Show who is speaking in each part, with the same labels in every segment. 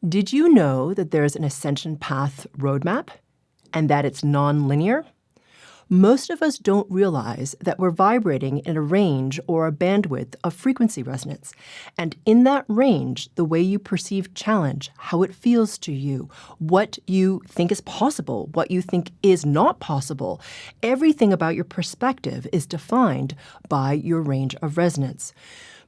Speaker 1: Did you know that there's an ascension path roadmap and that it's non-linear? Most of us don't realize that we're vibrating in a range or a bandwidth of frequency resonance. And in that range, the way you perceive challenge, how it feels to you, what you think is possible, what you think is not possible, everything about your perspective is defined by your range of resonance.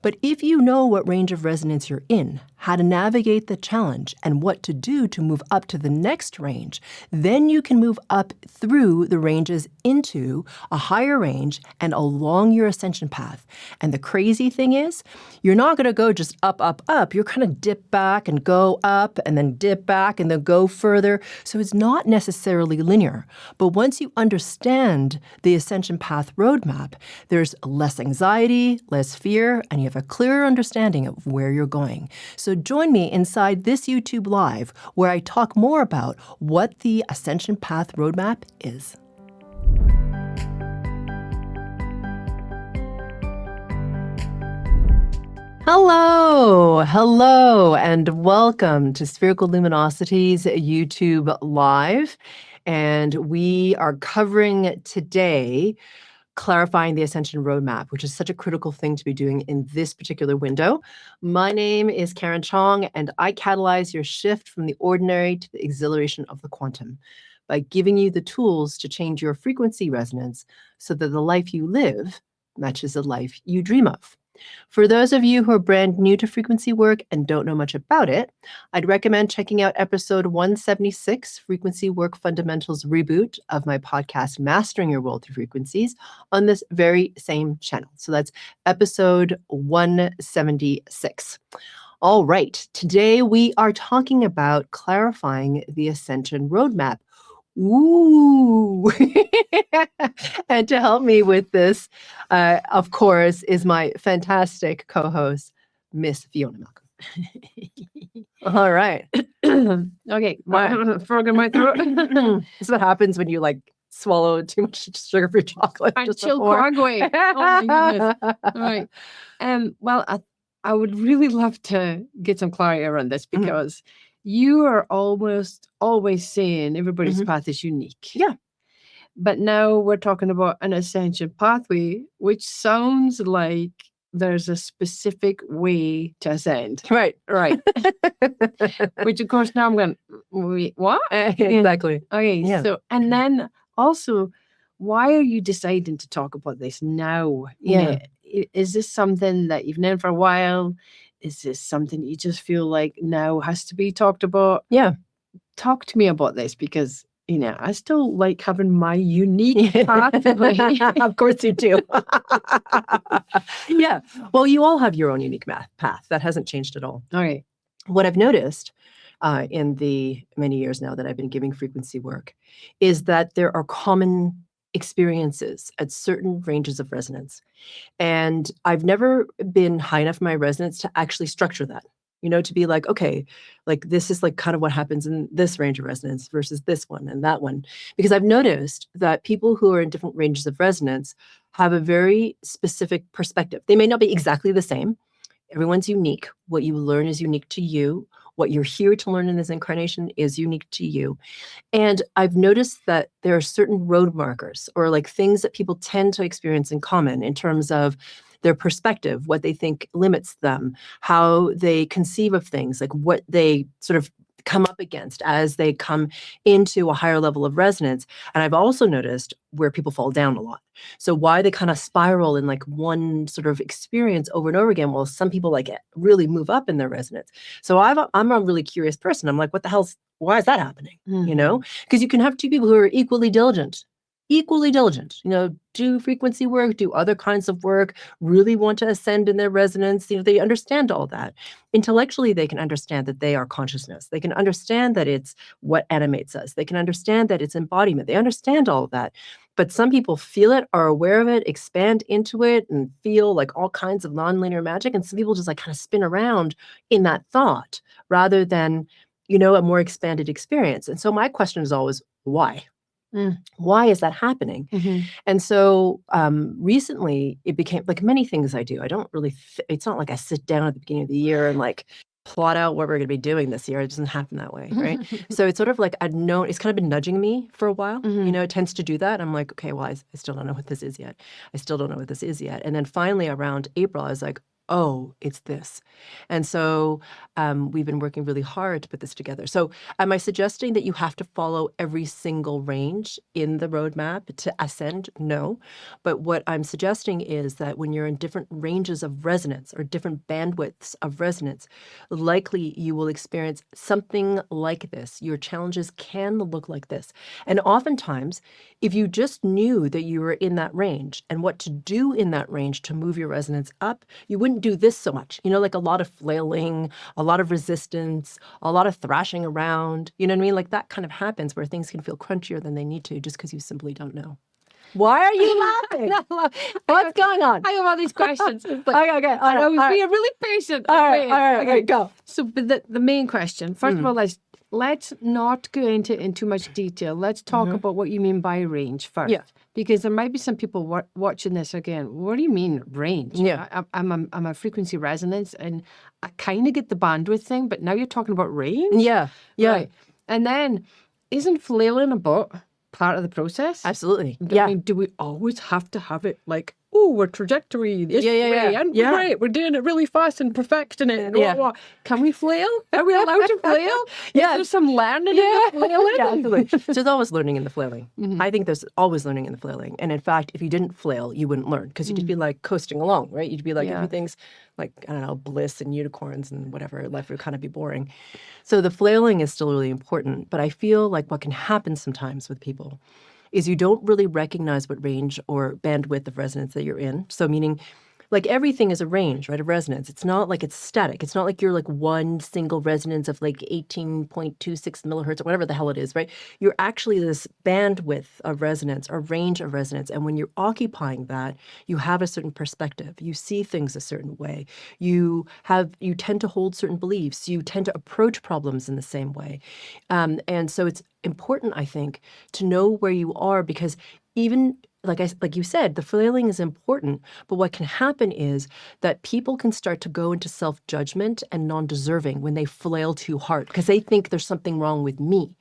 Speaker 1: But if you know what range of resonance you're in, how to navigate the challenge, and what to do to move up to the next range, then you can move up through the ranges into a higher range and along your ascension path. And the crazy thing is, you're not going to go just up, up, up. You're kind of dip back and go up and then dip back and then go further. So it's not necessarily linear. But once you understand the ascension path roadmap, there's less anxiety, less fear, and you have a clearer understanding of where you're going. So join me inside this YouTube Live where I talk more about what the Ascension Path Roadmap is. Hello, and welcome to Spherical Luminosity's YouTube Live. And we are covering today clarifying the Ascension Roadmap, which is such a critical thing to be doing in this particular window. My name is Cheong, and I catalyze your shift from the ordinary to the exhilaration of the quantum by giving you the tools to change your frequency resonance so that the life you live matches the life you dream of. For those of you who are brand new to frequency work and don't know much about it, I'd recommend checking out episode 176, Frequency Work Fundamentals Reboot of my podcast, Mastering Your World Through Frequencies, on this very same channel. So that's episode 176. All right, today we are talking about clarifying the Ascension Roadmap. Ooh. And to help me with this, of course, is my fantastic co-host, Miss Fiona Malcolm. All right.
Speaker 2: Okay, frog in my throat.
Speaker 1: This is what happens when you swallow too much sugar-free chocolate.
Speaker 2: And chill Quagway. Oh my goodness. All right. Well, I would really love to get some clarity around this because you are almost always saying everybody's path is unique.
Speaker 1: Yeah.
Speaker 2: But now we're talking about an ascension pathway, which sounds like there's a specific way to ascend.
Speaker 1: Right.
Speaker 2: Which, of course, now I'm going, wait, what?
Speaker 1: Exactly.
Speaker 2: Okay.
Speaker 1: Yeah.
Speaker 2: So, and then also, why are you deciding to talk about this now?
Speaker 1: Yeah.
Speaker 2: Is this something that you've known for a while? Is this something you just feel like now has to be talked about?
Speaker 1: Yeah.
Speaker 2: Talk to me about this because, I still like having my unique pathway.
Speaker 1: Of course you do. Yeah. Well, you all have your own unique path. That hasn't changed at all.
Speaker 2: All right.
Speaker 1: What I've noticed in the many years now that I've been giving frequency work is that there are common experiences at certain ranges of resonance. And I've never been high enough in my resonance to actually structure that, to be like, okay, this is kind of what happens in this range of resonance versus this one and that one. Because I've noticed that people who are in different ranges of resonance have a very specific perspective. They may not be exactly the same. Everyone's unique. What you learn is unique to you. What you're here to learn in this incarnation is unique to you. And I've noticed that there are certain road markers or things that people tend to experience in common in terms of their perspective, what they think limits them, how they conceive of things, what they sort of come up against as they come into a higher level of resonance. And I've also noticed where people fall down a lot. So why they kind of spiral in one sort of experience over and over again, while some people really move up in their resonance. So I'm a really curious person. I'm like, what the hell's, why is that happening? Because you can have two people who are equally diligent, do frequency work, do other kinds of work, really want to ascend in their resonance. They understand all that. Intellectually, they can understand that they are consciousness. They can understand that it's what animates us. They can understand that it's embodiment. They understand all of that. But some people feel it, are aware of it, expand into it, and feel all kinds of nonlinear magic. And some people just kind of spin around in that thought rather than, a more expanded experience. And so my question is always, why? Why is that happening? And so recently it became many things I do. I don't really, it's not like I sit down at the beginning of the year and plot out what we're going to be doing this year. It doesn't happen that way, right? So it's sort of like I'd known, it's kind of been nudging me for a while. You know, it tends to do that. I'm like, okay, well, I still don't know what this is yet. I still don't know what this is yet. And then finally around April, I was like, oh, it's this. And so we've been working really hard to put this together. So am I suggesting that you have to follow every single range in the roadmap to ascend? No. But what I'm suggesting is that when you're in different ranges of resonance or different bandwidths of resonance, likely you will experience something like this. Your challenges can look like this. And oftentimes, if you just knew that you were in that range and what to do in that range to move your resonance up, you wouldn't do this so much. You know, like a lot of flailing, a lot of resistance, a lot of thrashing around. You know what I mean? Like that kind of happens where things can feel crunchier than they need to just because you simply don't know. Why are you laughing? What's going on?
Speaker 2: I have all these questions.
Speaker 1: Okay. All
Speaker 2: I was
Speaker 1: right.
Speaker 2: being really patient.
Speaker 1: All right. Okay, go.
Speaker 2: So, but the main question, first of all, let's not go into in too much detail. Let's talk about what you mean by range first.
Speaker 1: Yeah.
Speaker 2: Because there might be some people watching this again. What do you mean range?
Speaker 1: Yeah.
Speaker 2: I'm a frequency resonance, and I kind of get the bandwidth thing, but now you're talking about range?
Speaker 1: Yeah.
Speaker 2: Right. And then, isn't flailing a bit part of the process?
Speaker 1: Absolutely.
Speaker 2: I mean, do we always have to have it like, oh, we're trajectory this way, and we're great, we're doing it really fast and perfecting it. And what? Can we flail? Are we allowed to flail?
Speaker 1: Yeah.
Speaker 2: Is there some learning in the flailing?
Speaker 1: Yeah, absolutely. So there's always learning in the flailing. I think there's always learning in the flailing. And in fact, if you didn't flail, you wouldn't learn because you'd just be like coasting along, right? You'd be like, everything's like, I don't know, bliss and unicorns and whatever. Life would kind of be boring. So the flailing is still really important. But I feel like what can happen sometimes with people is you don't really recognize what range or bandwidth of resonance that you're in. So meaning, like everything is a range, right, of resonance. It's not like it's static. It's not like you're like one single resonance of like 18.26 millihertz or whatever the hell it is, right? You're actually this bandwidth of resonance or range of resonance. And when you're occupying that, you have a certain perspective. You see things a certain way. You tend to hold certain beliefs. You tend to approach problems in the same way. And so it's important, I think, to know where you are because even like you said, the flailing is important, but what can happen is that people can start to go into self-judgment and non-deserving when they flail too hard because they think there's something wrong with me,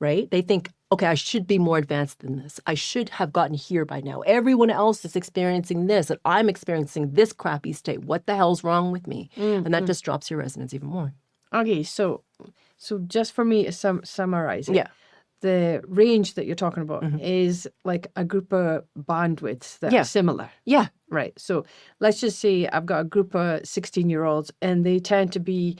Speaker 1: right? They think, okay, I should be more advanced than this. I should have gotten here by now. Everyone else is experiencing this, and I'm experiencing this crappy state. What the hell's wrong with me? And that just drops your resonance even more.
Speaker 2: Okay, so just for me to summarize it.
Speaker 1: Yeah.
Speaker 2: The range that you're talking about is like a group of bandwidths that are similar.
Speaker 1: Yeah.
Speaker 2: Right. So let's just say I've got a group of 16-year-olds and they tend to be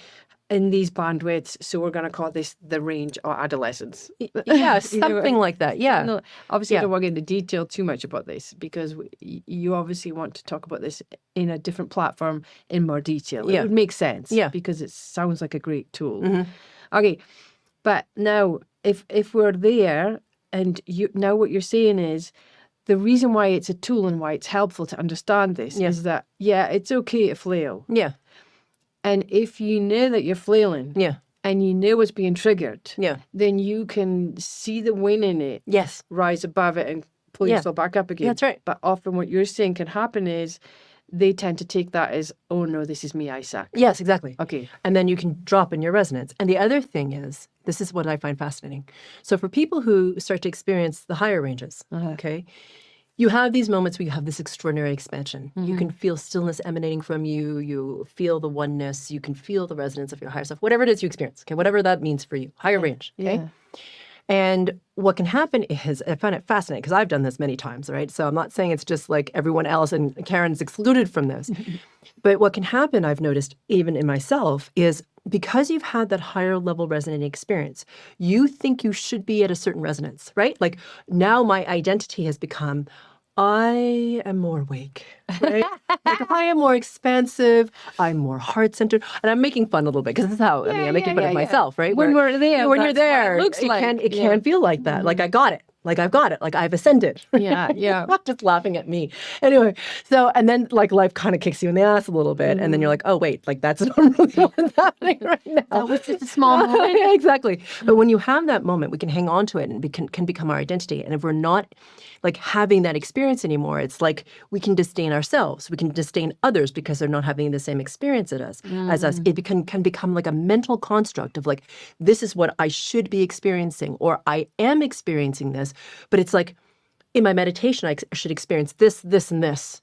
Speaker 2: in these bandwidths. So we're going to call this the range of adolescence.
Speaker 1: Yeah, something like that. Yeah.
Speaker 2: No, obviously, I don't want to get into detail too much about this because you obviously want to talk about this in a different platform in more detail. It would make sense because it sounds like a great tool. Okay. But now, if we're there, and now what you're saying is the reason why it's a tool and why it's helpful to understand this is that, it's okay to flail.
Speaker 1: Yeah.
Speaker 2: And if you know that you're flailing and you know it's being triggered, then you can see the win in it, rise above it and pull yourself back up again.
Speaker 1: That's right.
Speaker 2: But often what you're saying can happen is they tend to take that as, oh no, this is me, I suck.
Speaker 1: Yes, exactly.
Speaker 2: Okay.
Speaker 1: And then you can drop in your resonance. And the other thing is, this is what I find fascinating. So for people who start to experience the higher ranges, okay, you have these moments where you have this extraordinary expansion. You can feel stillness emanating from you. You feel the oneness. You can feel the resonance of your higher self, whatever it is you experience, okay, whatever that means for you, higher range, okay? Yeah. And what can happen is, I find it fascinating because I've done this many times, right? So I'm not saying it's just like everyone else and Karen's excluded from this. But what can happen, I've noticed even in myself, is because you've had that higher level resonating experience, you think you should be at a certain resonance, right? Like now my identity has become, I am more awake, right? Like I am more expansive. I'm more heart-centered. And I'm making fun a little bit because this is how, I'm making fun of myself, right?
Speaker 2: When we're there.
Speaker 1: When you're there,
Speaker 2: it looks
Speaker 1: it can feel like that. Like I got it. Like I've got it. Like I've ascended.
Speaker 2: Yeah, yeah.
Speaker 1: Not just laughing at me. Anyway, so and then like life kind of kicks you in the ass a little bit, and then you're like, oh wait, like that's not really what's happening right now.
Speaker 2: That was just a small moment.
Speaker 1: Yeah, exactly. But when you have that moment, we can hang on to it and can become our identity. And if we're not like having that experience anymore, it's like we can disdain ourselves. We can disdain others because they're not having the same experience as us. It can become like a mental construct of like, this is what I should be experiencing, or I am experiencing this. But it's like in my meditation, I should experience this, this, and this.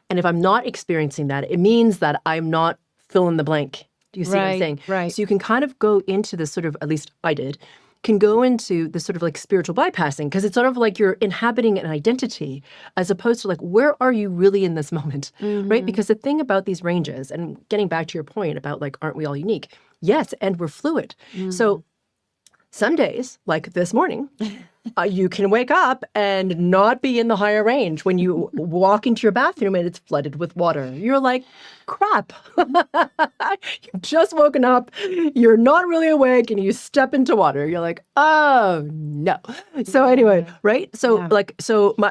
Speaker 1: And if I'm not experiencing that, it means that I'm not fill in the blank. Do you see what I'm saying?
Speaker 2: Right.
Speaker 1: So you can kind of go into this sort of, at least I did, can go into this sort of like spiritual bypassing, because it's sort of like you're inhabiting an identity as opposed to like, where are you really in this moment, right? Because the thing about these ranges, and getting back to your point about like, aren't we all unique? Yes, and we're fluid. So some days, like this morning, you can wake up and not be in the higher range. When you walk into your bathroom and it's flooded with water, you're like, crap. You've just woken up, you're not really awake, and you step into water. You're like, oh, no. So anyway, right? So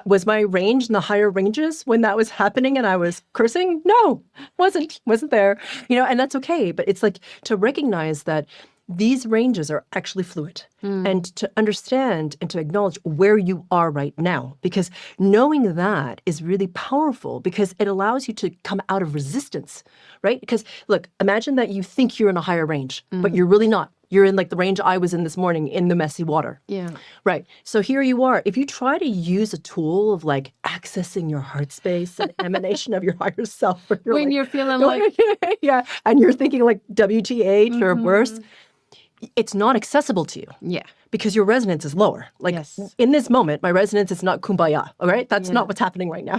Speaker 1: was my range in the higher ranges when that was happening and I was cursing? No, wasn't there. And that's okay. But it's like to recognize that these ranges are actually fluid, and to understand and to acknowledge where you are right now, because knowing that is really powerful, because it allows you to come out of resistance, right? Because look, imagine that you think you're in a higher range, but you're really not. You're in like the range I was in this morning in the messy water. Yeah. Right. So here you are. If you try to use a tool of like accessing your heart space and emanation of your higher self, when
Speaker 2: you're feeling like,
Speaker 1: yeah, and you're thinking like WTH or worse, it's not accessible to you. Yeah. Because your resonance is lower. Like in this moment, my resonance is not kumbaya. All right. That's not what's happening right now.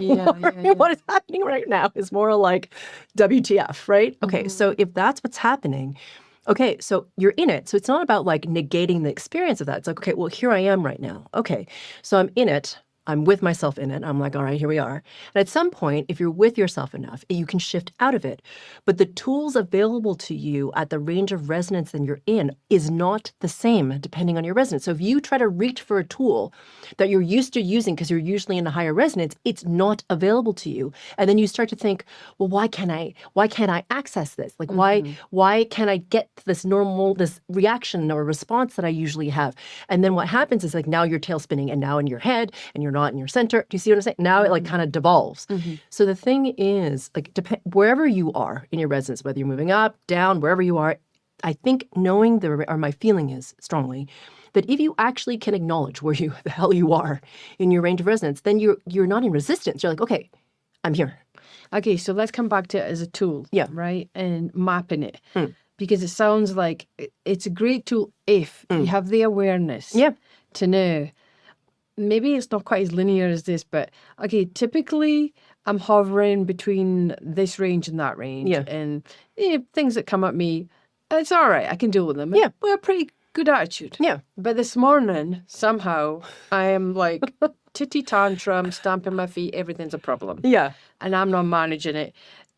Speaker 1: What is happening right now is more like WTF, right? Okay. So if that's what's happening, okay, so you're in it. So it's not about like negating the experience of that. It's like, okay, well, here I am right now. Okay. So I'm in it. I'm with myself in it. I'm like, all right, here we are. And at some point, if you're with yourself enough, you can shift out of it. But the tools available to you at the range of resonance that you're in is not the same depending on your resonance. So if you try to reach for a tool that you're used to using because you're usually in a higher resonance, it's not available to you. And then you start to think, well, why can't I access this? Like, why can't I get this reaction or response that I usually have? And then what happens is like now you're tail spinning, and now in your head, and you're not in your center. Do you see what I'm saying? Now it like kind of devolves. So the thing is, like, wherever you are in your resonance, whether you're moving up, down, wherever you are, I think knowing or my feeling is strongly that if you actually can acknowledge where the hell you are in your range of resonance, then you're not in resistance. You're like, okay, I'm here.
Speaker 2: Okay, so let's come back to it as a tool. Yeah. Right? And mapping it. Because it sounds like it's a great tool if you have the awareness to know. Maybe it's not quite as linear as this, but okay, typically I'm hovering between this range and that range. Yeah. And things that come at me, it's all right. I can deal with them. Yeah. With a pretty good attitude. Yeah. But this morning, somehow, I am like titty tantrum, stamping my feet, everything's a problem. Yeah. And I'm not managing it.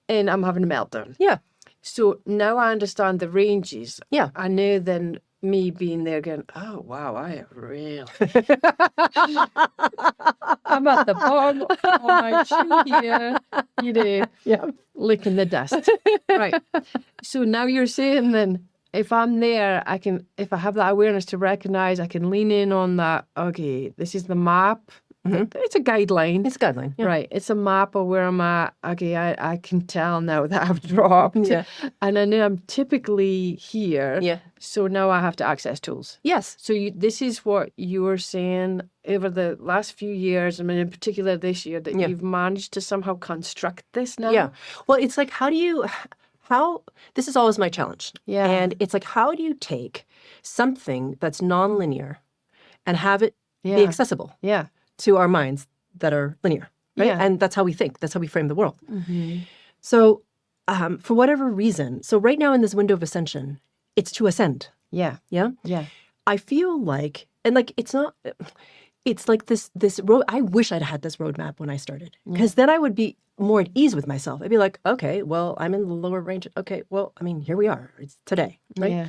Speaker 2: And I'm having a meltdown. Yeah. So now I understand the ranges. Yeah. I know then me being there going, oh, wow, I am real. I'm at the bottom of my shoe here, licking the dust. Right. So now you're saying then, if I'm there, if I have that awareness to recognize, I can lean in on that, okay, this is the map. It's a guideline. It's a guideline. Yeah. Right. It's a map of where I'm at. Okay, I can tell now that I've dropped. Yeah. And I know I'm typically here. Yeah. So now I have to access tools. Yes. So this is what you were saying over the last few years, I mean, in particular this year, that you've managed to somehow construct this now? Yeah. Well, it's like, this is always my challenge. Yeah. And it's like, how do you take something that's nonlinear and have it be accessible? Yeah. To our minds that are linear, right? Yeah. And that's how we think. That's how we frame the world. So for whatever reason, so right now in this window of ascension, it's to ascend. Yeah. Yeah? Yeah. I feel like, and like, it's
Speaker 1: it's like this road. I wish I'd had this roadmap when I started, because then I would be more at ease with myself. I'd be like, okay, well, I'm in the lower range. Okay, well, I mean, here we are. It's today, right?
Speaker 2: Yeah.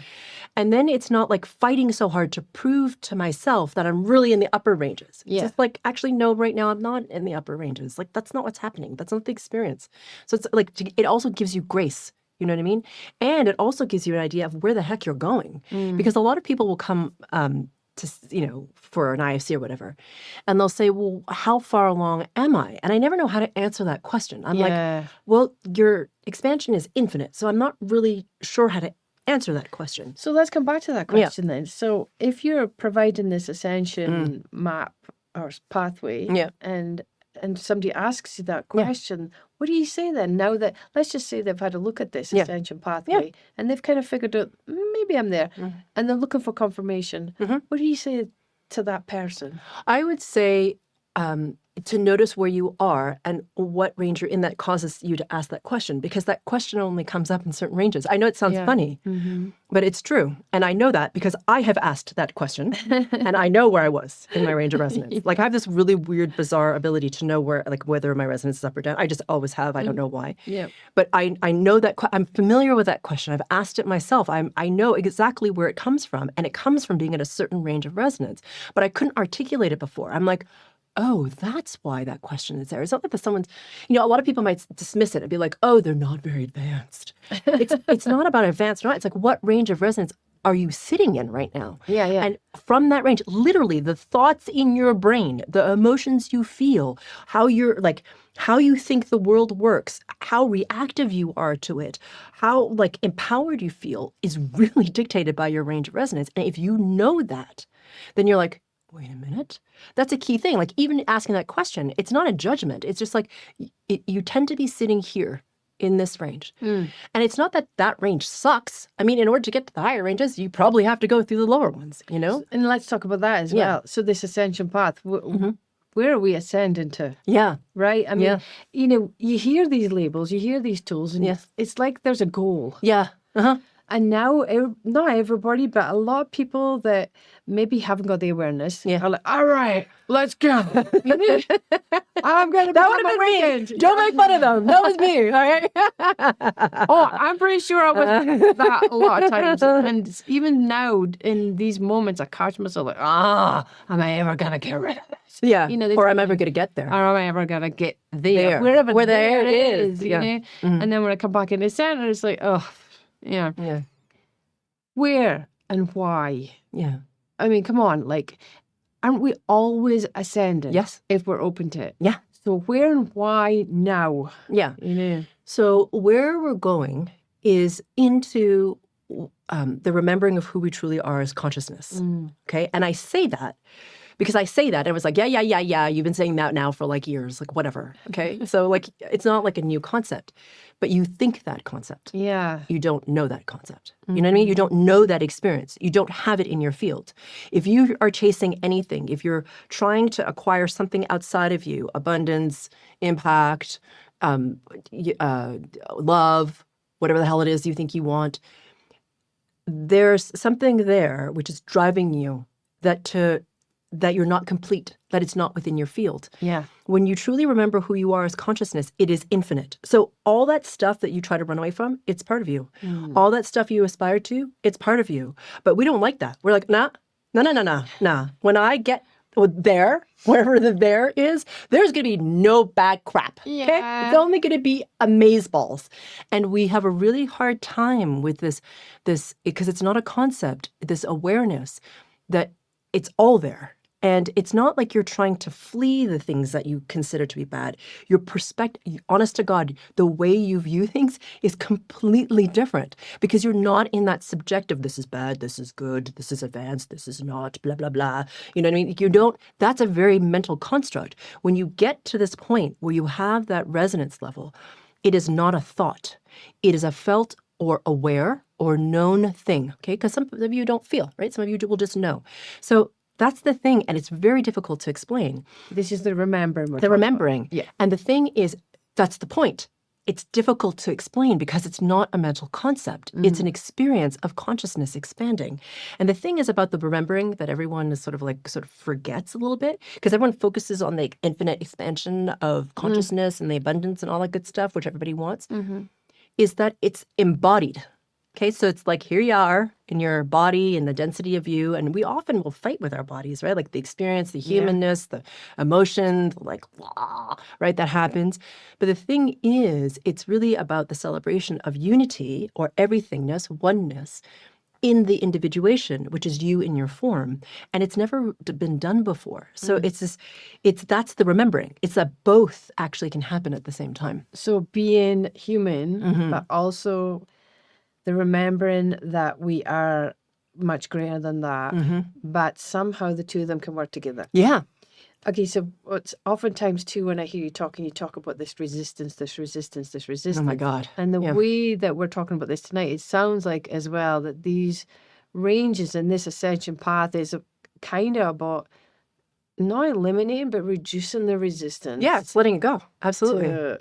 Speaker 1: And then it's not like fighting so hard to prove to myself that I'm really in the upper ranges. It's
Speaker 2: Yeah.
Speaker 1: just like, actually, no, right now I'm not in the upper ranges. Like, that's not what's happening. That's not the experience. So it's like, it also gives you grace. You know what I mean? And it also gives you an idea of where the heck you're going. Because a lot of people will come for an IFC or whatever, and they'll say, well, how far along am I? And I never know how to answer that question. I'm like, well, your expansion is infinite, so I'm not really sure how to answer that question.
Speaker 2: So let's come back to that question then. So if you're providing this ascension map or pathway, and somebody asks you that question, what do you say then? Now that, let's just say they've had a look at this ascension pathway and they've kind of figured out, maybe I'm there, and they're looking for confirmation. What do you say to that person?
Speaker 1: I would say to notice where you are and what range you're in that causes you to ask that question, because that question only comes up in certain ranges. I know it sounds funny, but it's true. And I know that because I have asked that question and I know where I was in my range of resonance. Like, I have this really weird, bizarre ability to know whether my resonance is up or down. I just always have. I don't know why. But I know that I'm familiar with that question. I've asked it myself. I know exactly where it comes from. And it comes from being at a certain range of resonance. But I couldn't articulate it before. I'm like, oh, that's why that question is there. It's not that someone's, a lot of people might dismiss it and be like, oh, they're not very advanced. It's not about advanced or not. It's like, what range of resonance are you sitting in right now? And from that range, literally the thoughts in your brain, the emotions you feel, how you think the world works, how reactive you are to it, how empowered you feel is really dictated by your range of resonance. And if you know that, then you're like, wait a minute. That's a key thing. Like, even asking that question, it's not a judgment. It's just like, you tend to be sitting here in this range. And it's not that range sucks. I mean, in order to get to the higher ranges, you probably have to go through the lower ones, And
Speaker 2: let's talk about that as well. So this ascension path, where are we ascending to? Right? I mean, you hear these labels, you hear these tools, and it's like there's a goal. And now, not everybody, but a lot of people that maybe haven't got the awareness are like, all right, let's go. I'm going to
Speaker 1: That would have been me. Don't make fun of them. That was me, all right?
Speaker 2: Oh, I'm pretty sure I was that a lot of times. And even now, in these moments, I catch myself like, am I ever going to get rid of this?
Speaker 1: Or am I ever going to get there?
Speaker 2: Or am I ever going to get there? Where there it is. And then when I come back in the center, it's like, where and why? I mean, come on, aren't we always ascending?
Speaker 1: Yes.
Speaker 2: If we're open to it.
Speaker 1: So
Speaker 2: where and why now?
Speaker 1: So where we're going is into the remembering of who we truly are as consciousness. Okay. And I say that because I say that. And it was like, yeah. You've been saying that now for years, whatever. Okay. So it's not like a new concept, but you think that concept. You don't know that concept. You know what I mean? You don't know that experience. You don't have it in your field. If you are chasing anything, if you're trying to acquire something outside of you, abundance, impact, love, whatever the hell it is you think you want, there's something there which is driving you that you're not complete, that it's not within your field. When you truly remember who you are as consciousness, it is infinite. So all that stuff that you try to run away from, it's part of you. All that stuff you aspire to, it's part of you. But we don't like that. We're like, nah. When I get there, wherever the there is, there's going to be no bad crap. Okay? It's only going to be amazeballs. And we have a really hard time with this because it's not a concept, this awareness that it's all there. And it's not like you're trying to flee the things that you consider to be bad. Your perspective, honest to God, the way you view things is completely different because you're not in that subjective, this is bad, this is good, this is advanced, this is not, blah, blah, blah. You know what I mean? That's a very mental construct. When you get to this point where you have that resonance level, it is not a thought. It is a felt or aware or known thing, okay? Because some of you don't feel, right? Some of you will just know. So that's the thing, and it's very difficult to explain.
Speaker 2: This is the remembering.
Speaker 1: The remembering. And the thing is, that's the point. it's difficult to explain because it's not a mental concept. It's an experience of consciousness expanding. And the thing is about the remembering that everyone is sort of forgets a little bit, because everyone focuses on the infinite expansion of consciousness and the abundance and all that good stuff, which everybody wants, is that it's embodied. Okay, so it's like, here you are in your body and the density of you, and we often will fight with our bodies, right? Like the experience, the humanness, the emotion, like, blah, right? That happens. But the thing is, it's really about the celebration of unity or everythingness, oneness, in the individuation, which is you in your form. And it's never been done before. So that's the remembering. It's that both actually can happen at the same time.
Speaker 2: So being human, but also the remembering that we are much greater than that, but somehow the two of them can work together.
Speaker 1: Yeah.
Speaker 2: Okay, so it's oftentimes too, when I hear you talk about this resistance, this resistance, this resistance.
Speaker 1: Oh my God.
Speaker 2: And the way that we're talking about this tonight, it sounds like as well that these ranges in this ascension path is kind of about not eliminating, but reducing the resistance.
Speaker 1: Yeah, it's letting it go. Absolutely.
Speaker 2: To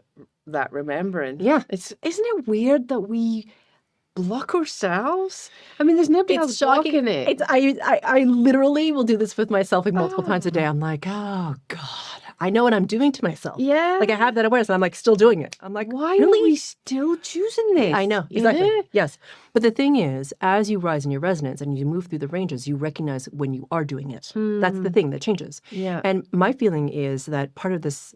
Speaker 2: that remembering.
Speaker 1: Yeah.
Speaker 2: Isn't it weird that we block ourselves? I mean, there's nobody else blocking it.
Speaker 1: I literally will do this with myself like multiple times a day. I'm like, oh God, I know what I'm doing to myself.
Speaker 2: Yeah.
Speaker 1: Like I have that awareness and I'm like still doing it. I'm like,
Speaker 2: why
Speaker 1: really?
Speaker 2: are we still choosing this?
Speaker 1: I know, exactly. Yes. But the thing is, as you rise in your resonance and you move through the ranges, you recognize when you are doing it. That's the thing that changes.
Speaker 2: Yeah.
Speaker 1: And my feeling is that part of this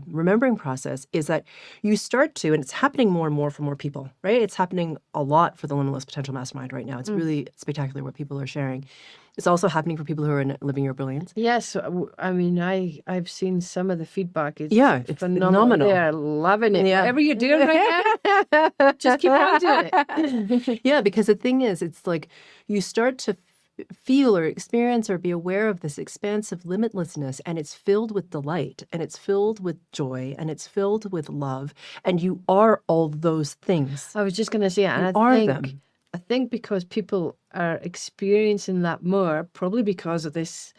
Speaker 1: remembering process is that you start to, and it's happening more and more for more people, right? It's happening a lot for the Limitless Potential Mastermind right now. It's really spectacular what people are sharing. It's also happening for people who are in Living Your Brilliance.
Speaker 2: Yes, I mean, I've seen some of the feedback. It's
Speaker 1: It's phenomenal.
Speaker 2: They're loving it. Whatever you're doing right now, just keep on doing it.
Speaker 1: Yeah, because the thing is, it's like you start to feel or experience or be aware of this expansive limitlessness, and it's filled with delight, and it's filled with joy, and it's filled with love, and you are all those things.
Speaker 2: I was just going to say, and I think because people are experiencing that more, probably because of this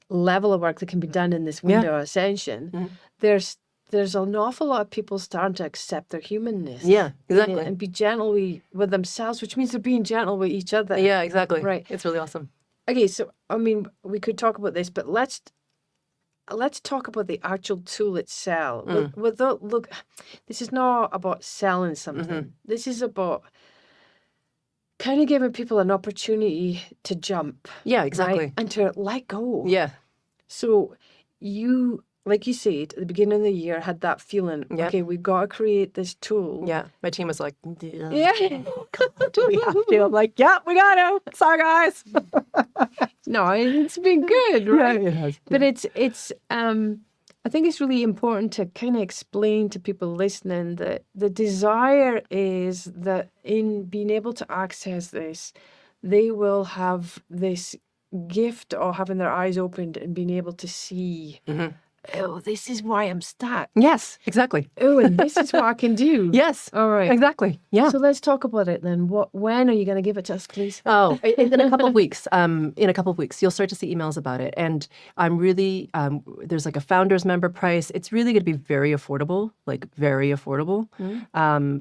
Speaker 2: level of work that can be done in this window of ascension, there's an awful lot of people starting to accept their humanness.
Speaker 1: Yeah, exactly.
Speaker 2: And be gentle with themselves, which means they're being gentle with each other.
Speaker 1: Yeah, exactly.
Speaker 2: Right.
Speaker 1: It's really awesome.
Speaker 2: Okay, so, I mean, we could talk about this, but let's talk about the actual tool itself. Look, this is not about selling something. This is about kind of giving people an opportunity to jump.
Speaker 1: Yeah, exactly.
Speaker 2: Right? And to let go.
Speaker 1: Yeah.
Speaker 2: So you, like you said, at the beginning of the year, had that feeling, okay, we've got to create this tool.
Speaker 1: Yeah. My team was like,
Speaker 2: Yeah.
Speaker 1: God, do we have to? I'm like, yeah, we got to. Sorry, guys.
Speaker 2: No, it's been good, right?
Speaker 1: Yeah, it has.
Speaker 2: But it's I think it's really important to kind of explain to people listening that the desire is that in being able to access this, they will have this gift of having their eyes opened and being able to see, oh, this is why I'm stuck.
Speaker 1: Yes, exactly.
Speaker 2: Oh, and this is what I can do.
Speaker 1: Yes.
Speaker 2: All right.
Speaker 1: Exactly. Yeah.
Speaker 2: So let's talk about it then. When are you going to give it to us, please?
Speaker 1: Oh, in a couple of weeks. In a couple of weeks, you'll start to see emails about it. And I'm really, there's like a founder's member price. It's really going to be very affordable,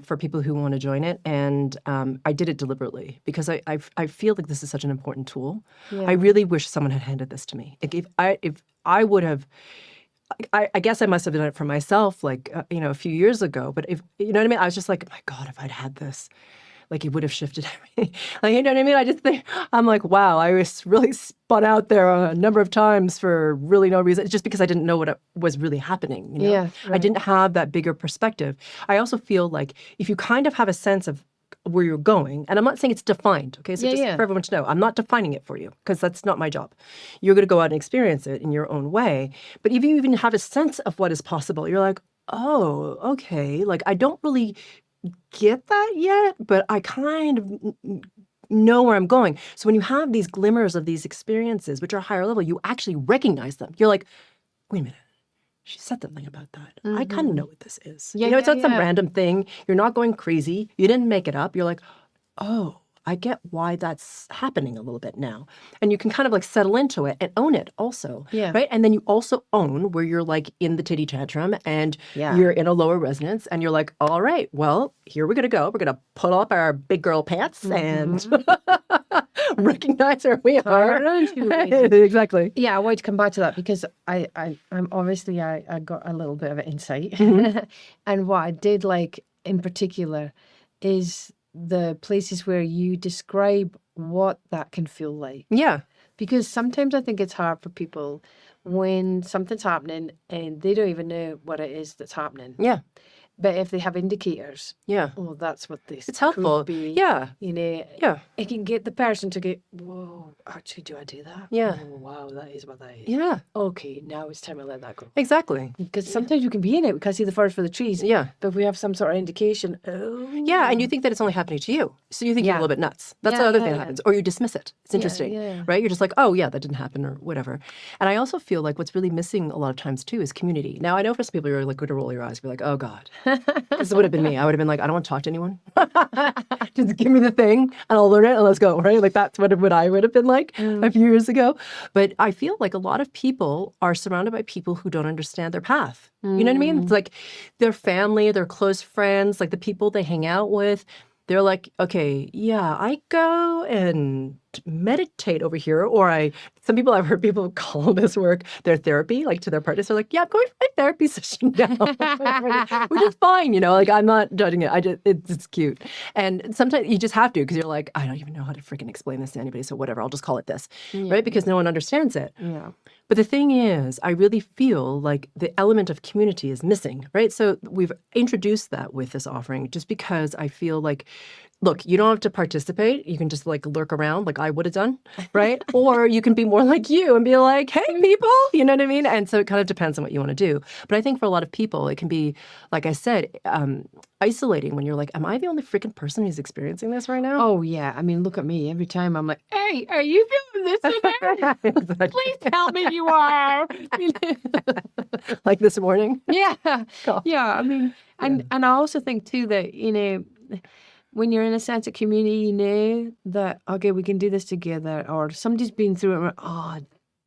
Speaker 1: for people who want to join it. And I did it deliberately because I feel like this is such an important tool.
Speaker 2: Yeah.
Speaker 1: I really wish someone had handed this to me. If I would have, I guess I must have done it for myself, like, a few years ago. But if, you know what I mean? I was just like, my God, if I'd had this, like, it would have shifted everything. Like, you know what I mean? I just think, I'm like, wow, I was really spun out there a number of times for really no reason. It's just because I didn't know what was really happening. You know?
Speaker 2: Yeah, right.
Speaker 1: I didn't have that bigger perspective. I also feel like if you kind of have a sense of where you're going, and I'm not saying it's defined, okay? So just for everyone to know, I'm not defining it for you because that's not my job. You're going to go out and experience it in your own way. But if you even have a sense of what is possible, you're like, oh, okay. Like, I don't really get that yet, but I kind of know where I'm going. So when you have these glimmers of these experiences, which are higher level, you actually recognize them. You're like, wait a minute. She said something about that. I kind of know what this is.
Speaker 2: Yeah,
Speaker 1: it's not some random thing. You're not going crazy. You didn't make it up. You're like, oh, I get why that's happening a little bit now. And you can kind of like settle into it and own it also.
Speaker 2: Yeah.
Speaker 1: Right. And then you also own where you're like in the titty tantrum and
Speaker 2: Yeah.
Speaker 1: you're in a lower resonance and you're like, all right, well, here we're going to go. We're going to put up our big girl pants and recognize where we are. Exactly.
Speaker 2: Yeah, I want to come back to that because I'm obviously I got a little bit of an insight. And what I did like in particular is the places where you describe what that can feel like.
Speaker 1: Yeah.
Speaker 2: Because sometimes I think it's hard for people when something's happening and they don't even know what it is that's happening.
Speaker 1: Yeah.
Speaker 2: But if they have indicators,
Speaker 1: Yeah.
Speaker 2: oh, that's what this
Speaker 1: It's helpful.
Speaker 2: could be.
Speaker 1: Yeah.
Speaker 2: You know,
Speaker 1: Yeah.
Speaker 2: it can get the person to go, whoa, actually, do I do that?
Speaker 1: Yeah.
Speaker 2: Oh, wow, that is what that is.
Speaker 1: Yeah.
Speaker 2: Okay, now it's time to let that go.
Speaker 1: Exactly.
Speaker 2: Because sometimes you can be in it, we can't see the forest for the trees.
Speaker 1: Yeah.
Speaker 2: But if we have some sort of indication,
Speaker 1: Yeah. And you think that it's only happening to you. So you think you're a
Speaker 2: Yeah.
Speaker 1: little bit nuts. That's
Speaker 2: Yeah,
Speaker 1: the other
Speaker 2: yeah,
Speaker 1: thing that
Speaker 2: yeah.
Speaker 1: happens. Or you dismiss it. It's interesting.
Speaker 2: yeah.
Speaker 1: Right? You're just like, oh, yeah, that didn't happen or whatever. And I also feel like what's really missing a lot of times too is community. Now, I know for some people, you're like going to roll your eyes. You're like, oh, God. This would have been me. I would have been like, I don't want to talk to anyone. Just give me the thing and I'll learn it and let's go. Right? Like that's what I would have been like a few years ago. But I feel like a lot of people are surrounded by people who don't understand their path. You know what I mean? It's like their family, their close friends, like the people they hang out with. They're like, okay, yeah, I go and meditate over here. Or some people, I've heard people call this work their therapy, like to their partners. They're like, yeah, I'm going for my therapy session now, which is fine. You know, like I'm not judging it. It's cute. And sometimes you just have to because you're like, I don't even know how to freaking explain this to anybody. So whatever, I'll just call it this, right? Because no one understands it.
Speaker 2: Yeah.
Speaker 1: But the thing is, I really feel like the element of community is missing, right? So we've introduced that with this offering just because I feel like, look, you don't have to participate. You can just like lurk around like I would have done, right? Or you can be more like you and be like, hey, people, you know what I mean? And so it kind of depends on what you want to do. But I think for a lot of people, it can be, like I said, isolating when you're like, am I the only freaking person who's experiencing this right now?
Speaker 2: Oh, yeah. I mean, look at me. Every time I'm like, hey, are you feeling this today?
Speaker 1: Exactly.
Speaker 2: Please tell me you are.
Speaker 1: Like this morning?
Speaker 2: Yeah.
Speaker 1: Cool.
Speaker 2: Yeah. I mean, and I also think too that, you know, when you're in a sense of community, you know that, okay, we can do this together. Or somebody's been through it and we're, oh,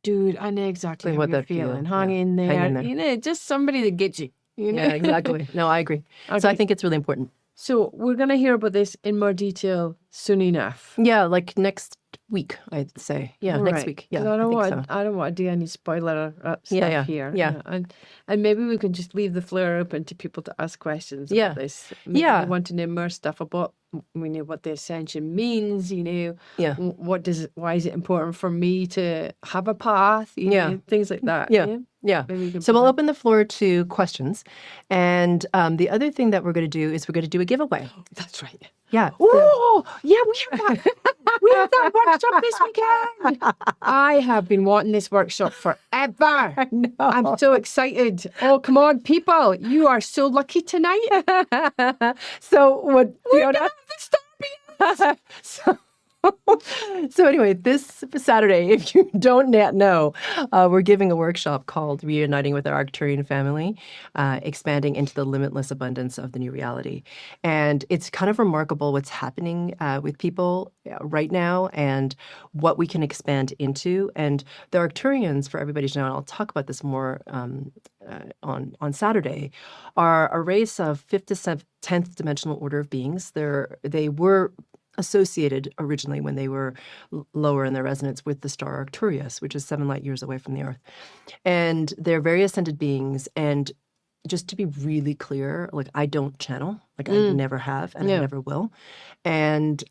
Speaker 2: dude, I know exactly how
Speaker 1: What
Speaker 2: you're
Speaker 1: that feel,
Speaker 2: feeling.
Speaker 1: yeah.
Speaker 2: Hang in there.
Speaker 1: Hang in there.
Speaker 2: You know, just somebody that gets you. You know?
Speaker 1: Yeah, exactly. No, I agree. So I
Speaker 2: Okay.
Speaker 1: think it's really important.
Speaker 2: So we're going to hear about this in more detail soon enough.
Speaker 1: Yeah, like next week, I'd say. Yeah, next
Speaker 2: Right.
Speaker 1: week. Yeah,
Speaker 2: 'Cause I don't
Speaker 1: think
Speaker 2: want
Speaker 1: so.
Speaker 2: I don't want to do any spoiler stuff
Speaker 1: yeah,
Speaker 2: here.
Speaker 1: yeah.
Speaker 2: And maybe we can just leave the floor open to people to ask questions
Speaker 1: Yeah.
Speaker 2: about this. Maybe
Speaker 1: Yeah.
Speaker 2: they want to know more stuff about what the Ascension means. You know,
Speaker 1: Yeah.
Speaker 2: why is it important for me to have a path? You
Speaker 1: Yeah.
Speaker 2: know, things like that.
Speaker 1: Yeah. Yeah.
Speaker 2: Maybe we can
Speaker 1: So
Speaker 2: put
Speaker 1: we'll
Speaker 2: that-
Speaker 1: open the floor to questions. And the other thing that we're going to do is we're going to do a giveaway.
Speaker 2: That's right.
Speaker 1: Yeah.
Speaker 2: Oh, yeah, we have that. We have that workshop this weekend. I have been wanting this workshop forever.
Speaker 1: I know.
Speaker 2: I'm so excited. Oh, come on, people. You are so lucky tonight.
Speaker 1: So what Fiona? So anyway, this Saturday, if you don't yet know, we're giving a workshop called Reuniting with Our Arcturian Family, expanding into the limitless abundance of the new reality. And it's kind of remarkable what's happening with people right now and what we can expand into. And the Arcturians, for everybody to know, and I'll talk about this more on Saturday, are a race of 5th to 10th dimensional order of beings. They were associated originally when they were lower in their resonance with the star Arcturus, which is 7 light years away from the Earth. And they're very ascended beings. And just to be really clear, like I don't channel, like I never have and I never will. And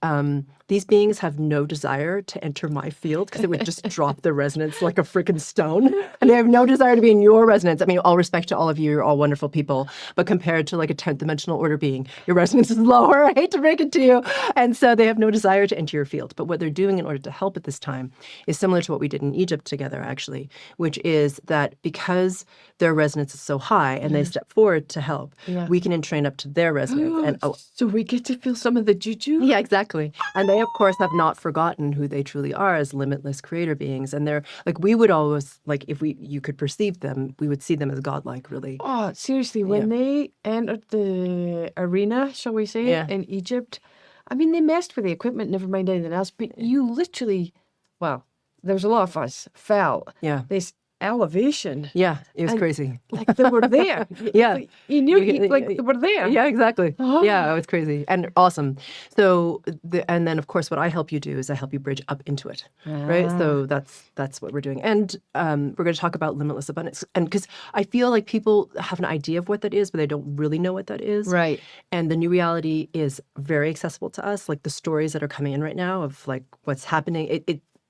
Speaker 1: these beings have no desire to enter my field because it would just drop their resonance like a freaking stone. And they have no desire to be in your resonance. I mean, all respect to all of you, you're all wonderful people. But compared to like a 10th dimensional order being, your resonance is lower. I hate to break it to you. And so they have no desire to enter your field. But what they're doing in order to help at this time is similar to what we did in Egypt together, actually, which is that because their resonance is so high and they step forward to help, we can entrain up to their resonance. And
Speaker 2: so we get to feel some of the juju?
Speaker 1: yeah, exactly. And they, of course, have not forgotten who they truly are as limitless creator beings. And they're like, we would always, like, if you could perceive them, we would see them as godlike, really.
Speaker 2: Oh, seriously, when they entered the arena, shall we say, in Egypt, I mean, they messed with the equipment, never mind anything else, but you literally, well, there was a lot of us felt this elevation.
Speaker 1: Yeah, it was
Speaker 2: And,
Speaker 1: crazy.
Speaker 2: Like they were there.
Speaker 1: Yeah.
Speaker 2: You knew, like they were there.
Speaker 1: Yeah, exactly. Yeah, it was crazy and awesome. So, and then of course, what I help you do is I help you bridge up into it, right? So that's what we're doing. And we're going to talk about limitless abundance. And because I feel like people have an idea of what that is, but they don't really know what that is.
Speaker 2: Right.
Speaker 1: And the new reality is very accessible to us. Like the stories that are coming in right now of like what's happening,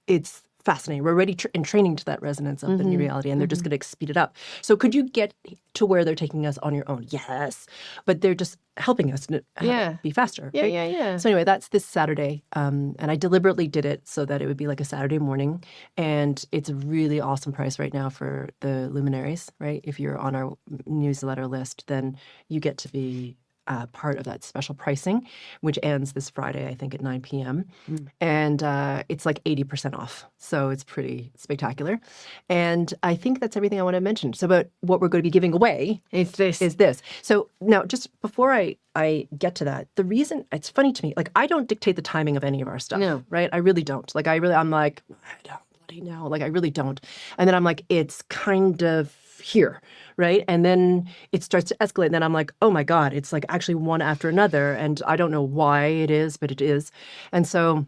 Speaker 1: it's fascinating. We're already in training to that resonance of the new reality, and they're just going to speed it up. So could you get to where they're taking us on your own? Yes. But they're just helping us have it be faster.
Speaker 2: Yeah,
Speaker 1: right?
Speaker 2: yeah.
Speaker 1: So anyway, that's this Saturday. And I deliberately did it so that it would be like a Saturday morning. And it's a really awesome price right now for the luminaries, right? If you're on our newsletter list, then you get to be part of that special pricing, which ends this Friday, I think, at 9 p.m. And it's like 80% off. So it's pretty spectacular. And I think that's everything I want to mention. So about what we're going to be giving away is this. So now, just before I get to that, the reason, it's funny to me, like I don't dictate the timing of any of our stuff, right? I really don't. Like I'm like, I don't bloody know. Like I really don't. And then I'm like, it's kind of here, right? And then it starts to escalate. And then I'm like, oh my God, it's like actually one after another. And I don't know why it is, but it is. And so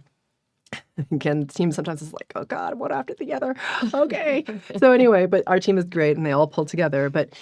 Speaker 1: again, the team sometimes is like, oh God, one after the other. Okay. So anyway, but our team is great and they all pull together. But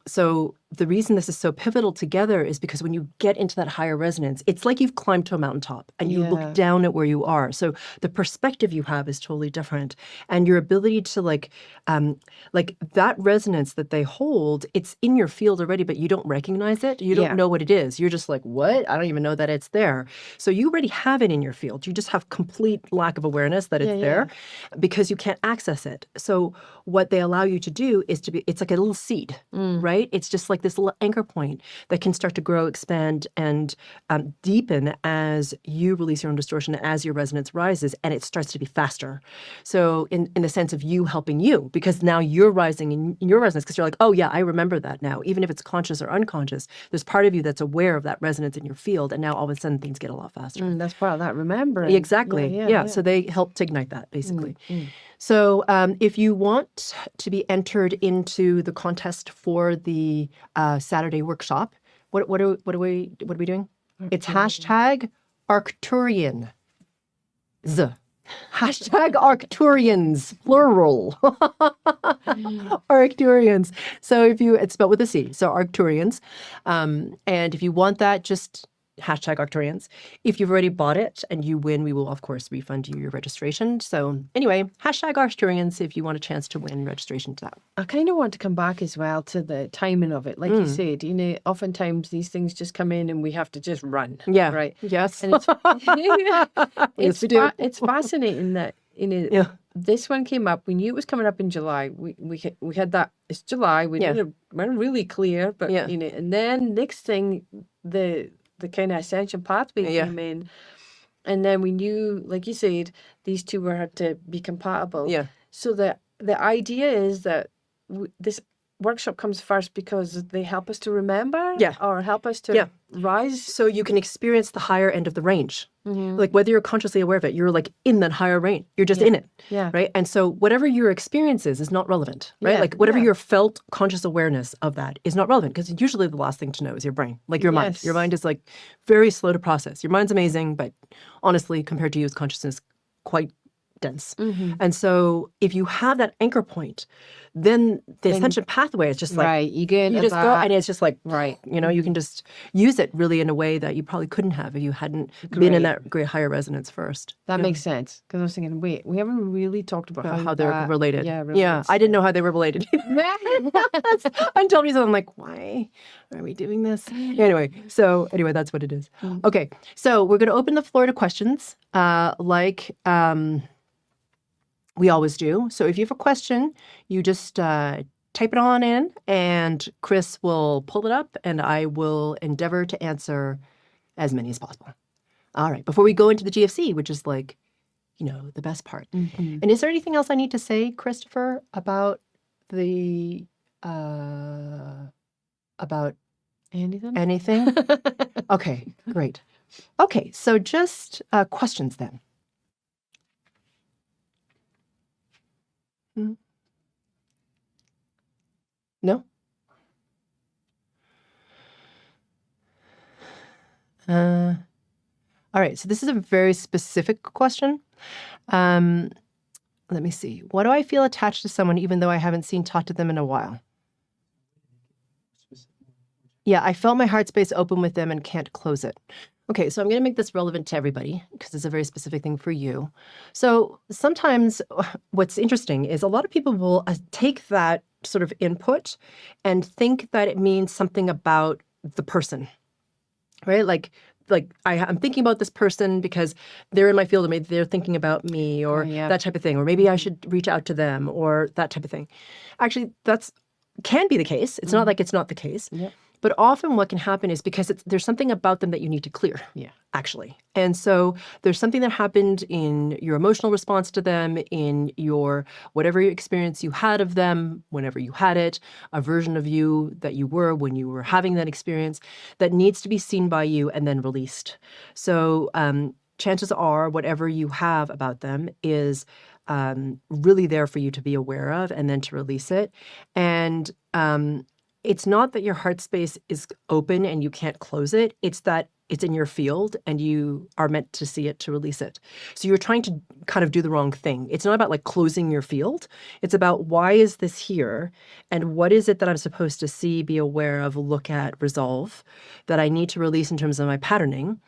Speaker 1: so the reason this is so pivotal together is because when you get into that higher resonance, it's like you've climbed to a mountaintop and you look down at where you are. So the perspective you have is totally different. And your ability to like that resonance that they hold, it's in your field already, but you don't recognize it. You don't know what it is. You're just like, what? I don't even know that it's there. So you already have it in your field. You just have complete lack of awareness that it's there because you can't access it. So what they allow you to do is it's like a little seed, right? It's just like this little anchor point that can start to grow, expand, and deepen as you release your own distortion, as your resonance rises, and it starts to be faster. So in the sense of you helping you, because now you're rising in your resonance, because you're like, oh yeah, I remember that now. Even if it's conscious or unconscious, there's part of you that's aware of that resonance in your field, and now all of a sudden things get a lot faster.
Speaker 2: That's part of that remembering.
Speaker 1: Exactly. Yeah. So they help to ignite that, basically. So if you want to be entered into the contest for the Saturday workshop, what are we doing? It's hashtag Arcturian. Hashtag Arcturians, plural. Arcturians. So it's spelled with a C. So Arcturians. And if you want that, just hashtag Arcturians. If you've already bought it and you win, we will, of course, refund you your registration. So anyway, hashtag Arcturians if you want a chance to win registration to that.
Speaker 2: I kind of want to come back as well to the timing of it. Like you said, oftentimes these things just come in and we have to just run.
Speaker 1: Yeah.
Speaker 2: Right.
Speaker 1: Yes.
Speaker 2: And
Speaker 1: Yes, we do.
Speaker 2: It's fascinating that, this one came up. We knew it was coming up in July. We had that. It's July. We weren't really clear, but, and then next thing, the kind of ascension pathway came in. And then we knew, like you said, these two were had to be compatible.
Speaker 1: Yeah.
Speaker 2: So the idea is that this workshop comes first because they help us to remember or help us to rise.
Speaker 1: So you can experience the higher end of the range. Like whether you're consciously aware of it, you're like in that higher range. You're just in it.
Speaker 2: Yeah.
Speaker 1: Right. And so whatever your experience is not relevant. Right.
Speaker 2: Yeah.
Speaker 1: Like whatever your felt conscious awareness of that is not relevant because usually the last thing to know is your brain, like your mind. Your mind is like very slow to process. Your mind's amazing, but honestly, compared to you as consciousness, quite dense. And so if you have that anchor point, then the ascension pathway is just like,
Speaker 2: you just
Speaker 1: go and it's just like, you can just use it really in a way that you probably couldn't have if you hadn't been in that great higher resonance first.
Speaker 2: That makes sense. Because I was thinking, wait, we haven't really talked about
Speaker 1: how they're related.
Speaker 2: Yeah,
Speaker 1: I didn't know how they were related. Until recently, I'm like, why are we doing this? Anyway, that's what it is. Okay, so we're going to open the floor to questions we always do. So if you have a question, you just type it on in and Chris will pull it up and I will endeavor to answer as many as possible. All right. Before we go into the GFC, which is like, the best part. And is there anything else I need to say, Christopher, about the, about
Speaker 2: anything?
Speaker 1: Anything? Okay, great. Okay, so just questions then. No? All right, so this is a very specific question. Let me see. Why do I feel attached to someone even though I haven't seen, talked to them in a while? Yeah, I felt my heart space open with them and can't close it. Okay, so I'm going to make this relevant to everybody because it's a very specific thing for you. So sometimes what's interesting is a lot of people will take that sort of input and think that it means something about the person, right? Like I'm thinking about this person because they're in my field, or maybe they're thinking about me, or that type of thing, or maybe I should reach out to them, or that type of thing. Actually, that's can be the case. It's not like it's not the case.
Speaker 2: Yep.
Speaker 1: But often what can happen is because there's something about them that you need to clear, actually. And so there's something that happened in your emotional response to them, in your whatever experience you had of them, whenever you had it, a version of you that you were when you were having that experience that needs to be seen by you and then released. So chances are whatever you have about them is really there for you to be aware of and then to release it. And it's not that your heart space is open and you can't close it. It's that it's in your field and you are meant to see it to release it. So you're trying to kind of do the wrong thing. It's not about like closing your field. It's about why is this here and what is it that I'm supposed to see, be aware of, look at, resolve that I need to release in terms of my patterning.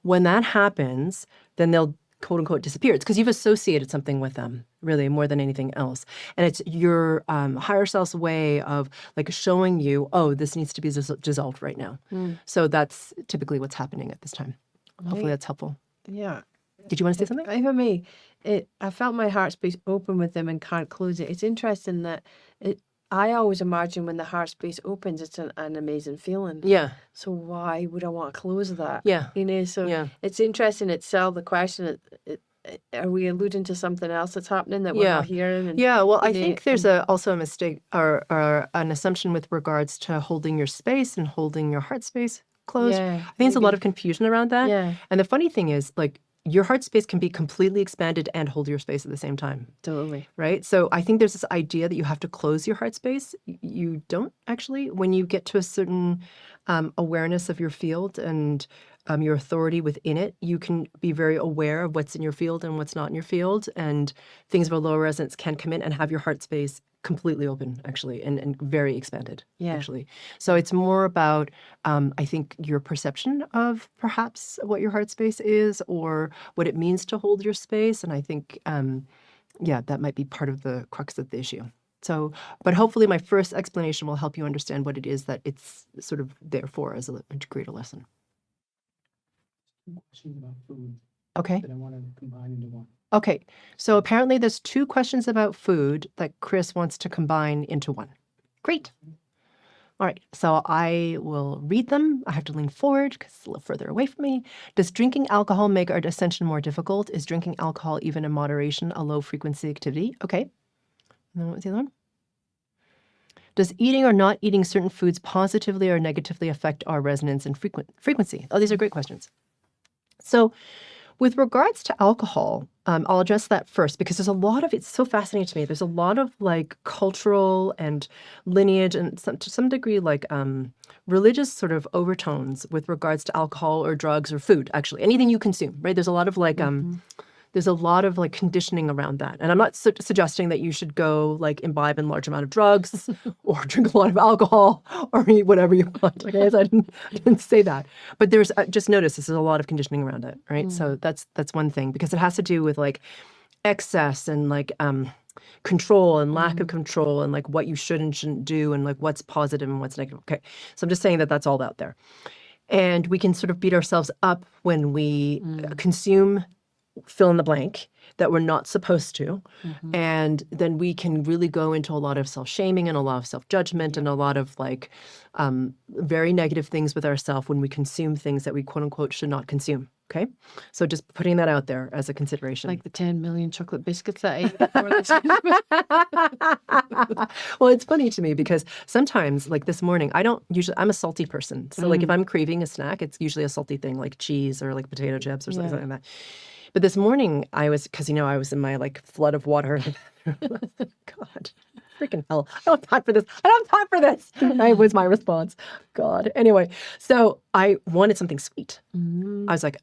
Speaker 1: When that happens, then they'll quote unquote disappear. It's because you've associated something with them, really, more than anything else. And it's your higher self's way of like showing you, oh, this needs to be dissolved right now. So that's typically what's happening at this time. Hopefully that's helpful.
Speaker 2: Yeah.
Speaker 1: Did you want to say something?
Speaker 2: If I may, I felt my heart space open with them and can't close it. It's interesting that I always imagine when the heart space opens, it's an amazing feeling.
Speaker 1: Yeah.
Speaker 2: So why would I want to close that?
Speaker 1: Yeah.
Speaker 2: So it's interesting itself, the question, are we alluding to something else that's happening that we're not hearing? And,
Speaker 1: well, I think there's also a mistake or an assumption with regards to holding your space and holding your heart space closed. I think there's a lot of confusion around that.
Speaker 2: Yeah.
Speaker 1: And the funny thing is, like, your heart space can be completely expanded and hold your space at the same time.
Speaker 2: Totally.
Speaker 1: Right? So I think there's this idea that you have to close your heart space. You don't actually. When you get to a certain awareness of your field and your authority within it, you can be very aware of what's in your field and what's not in your field. And things of a lower resonance can come in and have your heart space completely open, actually, and very expanded, actually. So it's more about, I think, your perception of perhaps what your heart space is or what it means to hold your space. And I think, that might be part of the crux of the issue. So, but hopefully my first explanation will help you understand what it is that it's sort of there for as a greater lesson.
Speaker 3: Questions about food.
Speaker 1: Okay.
Speaker 3: That I want to combine into one.
Speaker 1: Okay. So apparently there's 2 questions about food that Chris wants to combine into one. Great. All right. So I will read them. I have to lean forward because it's a little further away from me. Does drinking alcohol make our ascension more difficult? Is drinking alcohol, even in moderation, a low frequency activity? Okay. And then what was the other one? Does eating or not eating certain foods positively or negatively affect our resonance and frequency? Oh, these are great questions. So with regards to alcohol, I'll address that first because there's a lot of, it's so fascinating to me. There's a lot of like cultural and lineage and to some degree like religious sort of overtones with regards to alcohol or drugs or food, actually, anything you consume, right? There's a lot of like, there's a lot of like conditioning around that. And I'm not suggesting that you should go like imbibe in large amount of drugs or drink a lot of alcohol or eat whatever you want. Okay, so I didn't say that. But there's just notice this is a lot of conditioning around it, right? So that's one thing because it has to do with like excess and like control and lack of control and like what you should and shouldn't do and like what's positive and what's negative. Okay, so I'm just saying that that's all out there. And we can sort of beat ourselves up when we consume fill in the blank that we're not supposed to. And then we can really go into a lot of self-shaming and a lot of self-judgment and a lot of like very negative things with ourselves when we consume things that we quote unquote should not consume. Okay. So just putting that out there as a consideration.
Speaker 2: Like the 10 million chocolate biscuits that I ate before this.
Speaker 1: Well, it's funny to me because sometimes, like this morning, I'm a salty person. So like if I'm craving a snack, it's usually a salty thing like cheese or like potato chips or something like that. But this morning because I was in my like flood of water. God, freaking hell. I don't have time for this. I don't have time for this. That was my response. God. Anyway, so I wanted something sweet. I was like,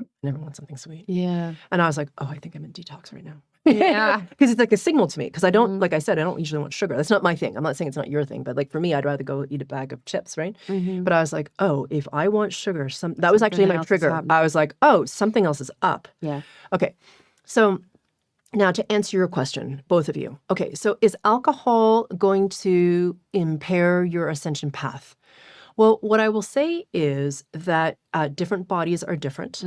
Speaker 1: I never want something sweet.
Speaker 2: Yeah.
Speaker 1: And I was like, oh, I think I'm in detox right now.
Speaker 2: Yeah.
Speaker 1: Because it's like a signal to me. Because I don't, like I said, I don't usually want sugar. That's not my thing. I'm not saying it's not your thing. But like for me, I'd rather go eat a bag of chips, right? But I was like, oh, if I want sugar, that was actually
Speaker 2: Something
Speaker 1: my
Speaker 2: else is
Speaker 1: trigger.
Speaker 2: happening.
Speaker 1: I was like, oh, something else is up.
Speaker 2: Yeah.
Speaker 1: Okay. So now to answer your question, both of you. Okay. So is alcohol going to impair your ascension path? Well, what I will say is that different bodies are different.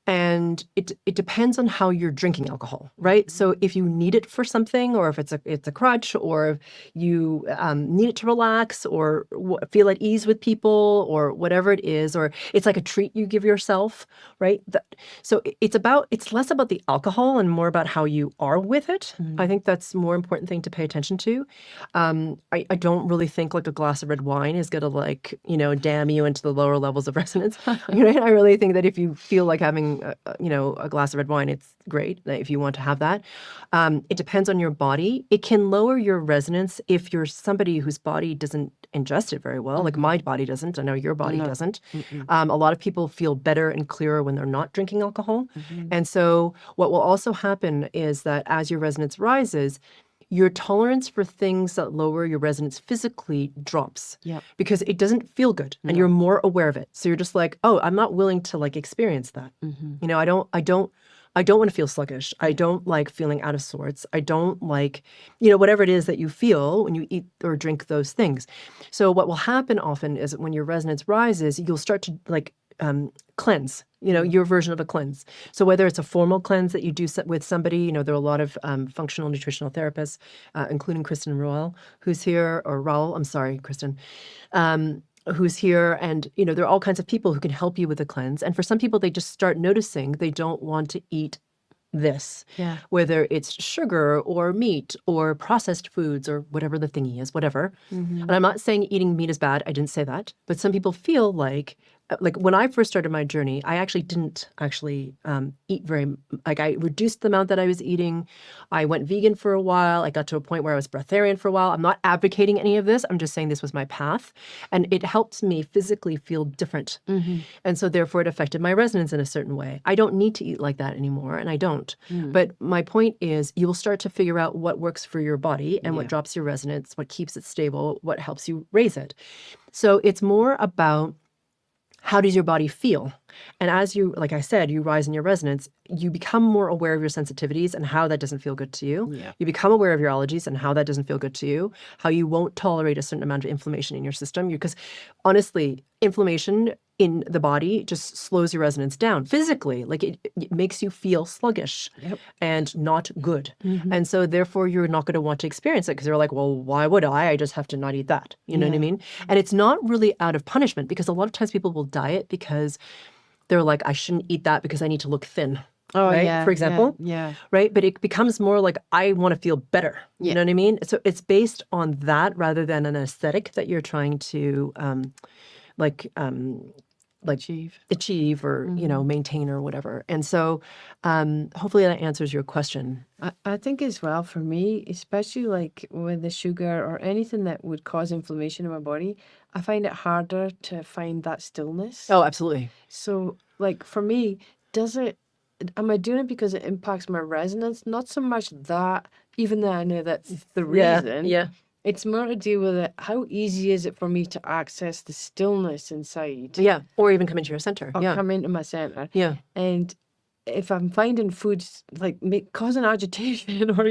Speaker 1: And it depends on how you're drinking alcohol, right? So if you need it for something, or if it's a crutch, or if you need it to relax, or feel at ease with people, or whatever it is, or it's like a treat you give yourself, right? So it's less about the alcohol and more about how you are with it. I think that's a more important thing to pay attention to. I don't really think like a glass of red wine is gonna like damn you into the lower levels of resonance. Right? I really think that if you feel like having a glass of red wine, it's great if you want to have that. It depends on your body. It can lower your resonance if you're somebody whose body doesn't ingest it very well. Like my body doesn't. I know your body doesn't. A lot of people feel better and clearer when they're not drinking alcohol. And so what will also happen is that as your resonance rises, your tolerance for things that lower your resonance physically drops because it doesn't feel good and you're more aware of it. So you're just like, oh, I'm not willing to like experience that. I don't want to feel sluggish. I don't like feeling out of sorts. I don't like, whatever it is that you feel when you eat or drink those things. So what will happen often is that when your resonance rises, you'll start to like cleanse, your version of a cleanse. So whether it's a formal cleanse that you do with somebody, there are a lot of functional nutritional therapists, including Kristen Royal, who's here, or Raul, I'm sorry, Kristen, who's here. And, there are all kinds of people who can help you with a cleanse. And for some people, they just start noticing they don't want to eat this, whether it's sugar or meat or processed foods or whatever the thingy is, whatever. And I'm not saying eating meat is bad. I didn't say that. But some people feel like when I first started my journey, I actually didn't eat I reduced the amount that I was eating. I went vegan for a while. I got to a point where I was breatharian for a while. I'm not advocating any of this. I'm just saying this was my path. And it helped me physically feel different. And so therefore it affected my resonance in a certain way. I don't need to eat like that anymore, and I don't. But my point is you will start to figure out what works for your body and what drops your resonance, what keeps it stable, what helps you raise it. So it's more about how does your body feel? And as you, like I said, you rise in your resonance, you become more aware of your sensitivities and how that doesn't feel good to you. You become aware of your allergies and how that doesn't feel good to you, how you won't tolerate a certain amount of inflammation in your system. Because honestly, inflammation in the body just slows your resonance down physically. Like it makes you feel sluggish and not good. And so therefore you're not going to want to experience it because you're like, well, why would I? I just have to not eat that. You know what I mean? And it's not really out of punishment, because a lot of times people will diet because they're like, I shouldn't eat that because I need to look thin.
Speaker 2: Oh,
Speaker 1: right?
Speaker 2: yeah.
Speaker 1: For example.
Speaker 2: Yeah.
Speaker 1: Right? But it becomes more like, I want to feel better. You know what I mean? So it's based on that rather than an aesthetic that you're trying to achieve or, maintain or whatever. And so hopefully that answers your question.
Speaker 2: I think as well, for me, especially like with the sugar or anything that would cause inflammation in my body, I find it harder to find that stillness.
Speaker 1: Oh, absolutely.
Speaker 2: So like for me, am I doing it because it impacts my resonance? Not so much that, even though I know that's the reason.
Speaker 1: Yeah.
Speaker 2: It's more to do with it. How easy is it for me to access the stillness inside?
Speaker 1: Yeah. Or even come into your center.
Speaker 2: Or come into my center.
Speaker 1: Yeah.
Speaker 2: And if I'm finding foods like causing agitation or,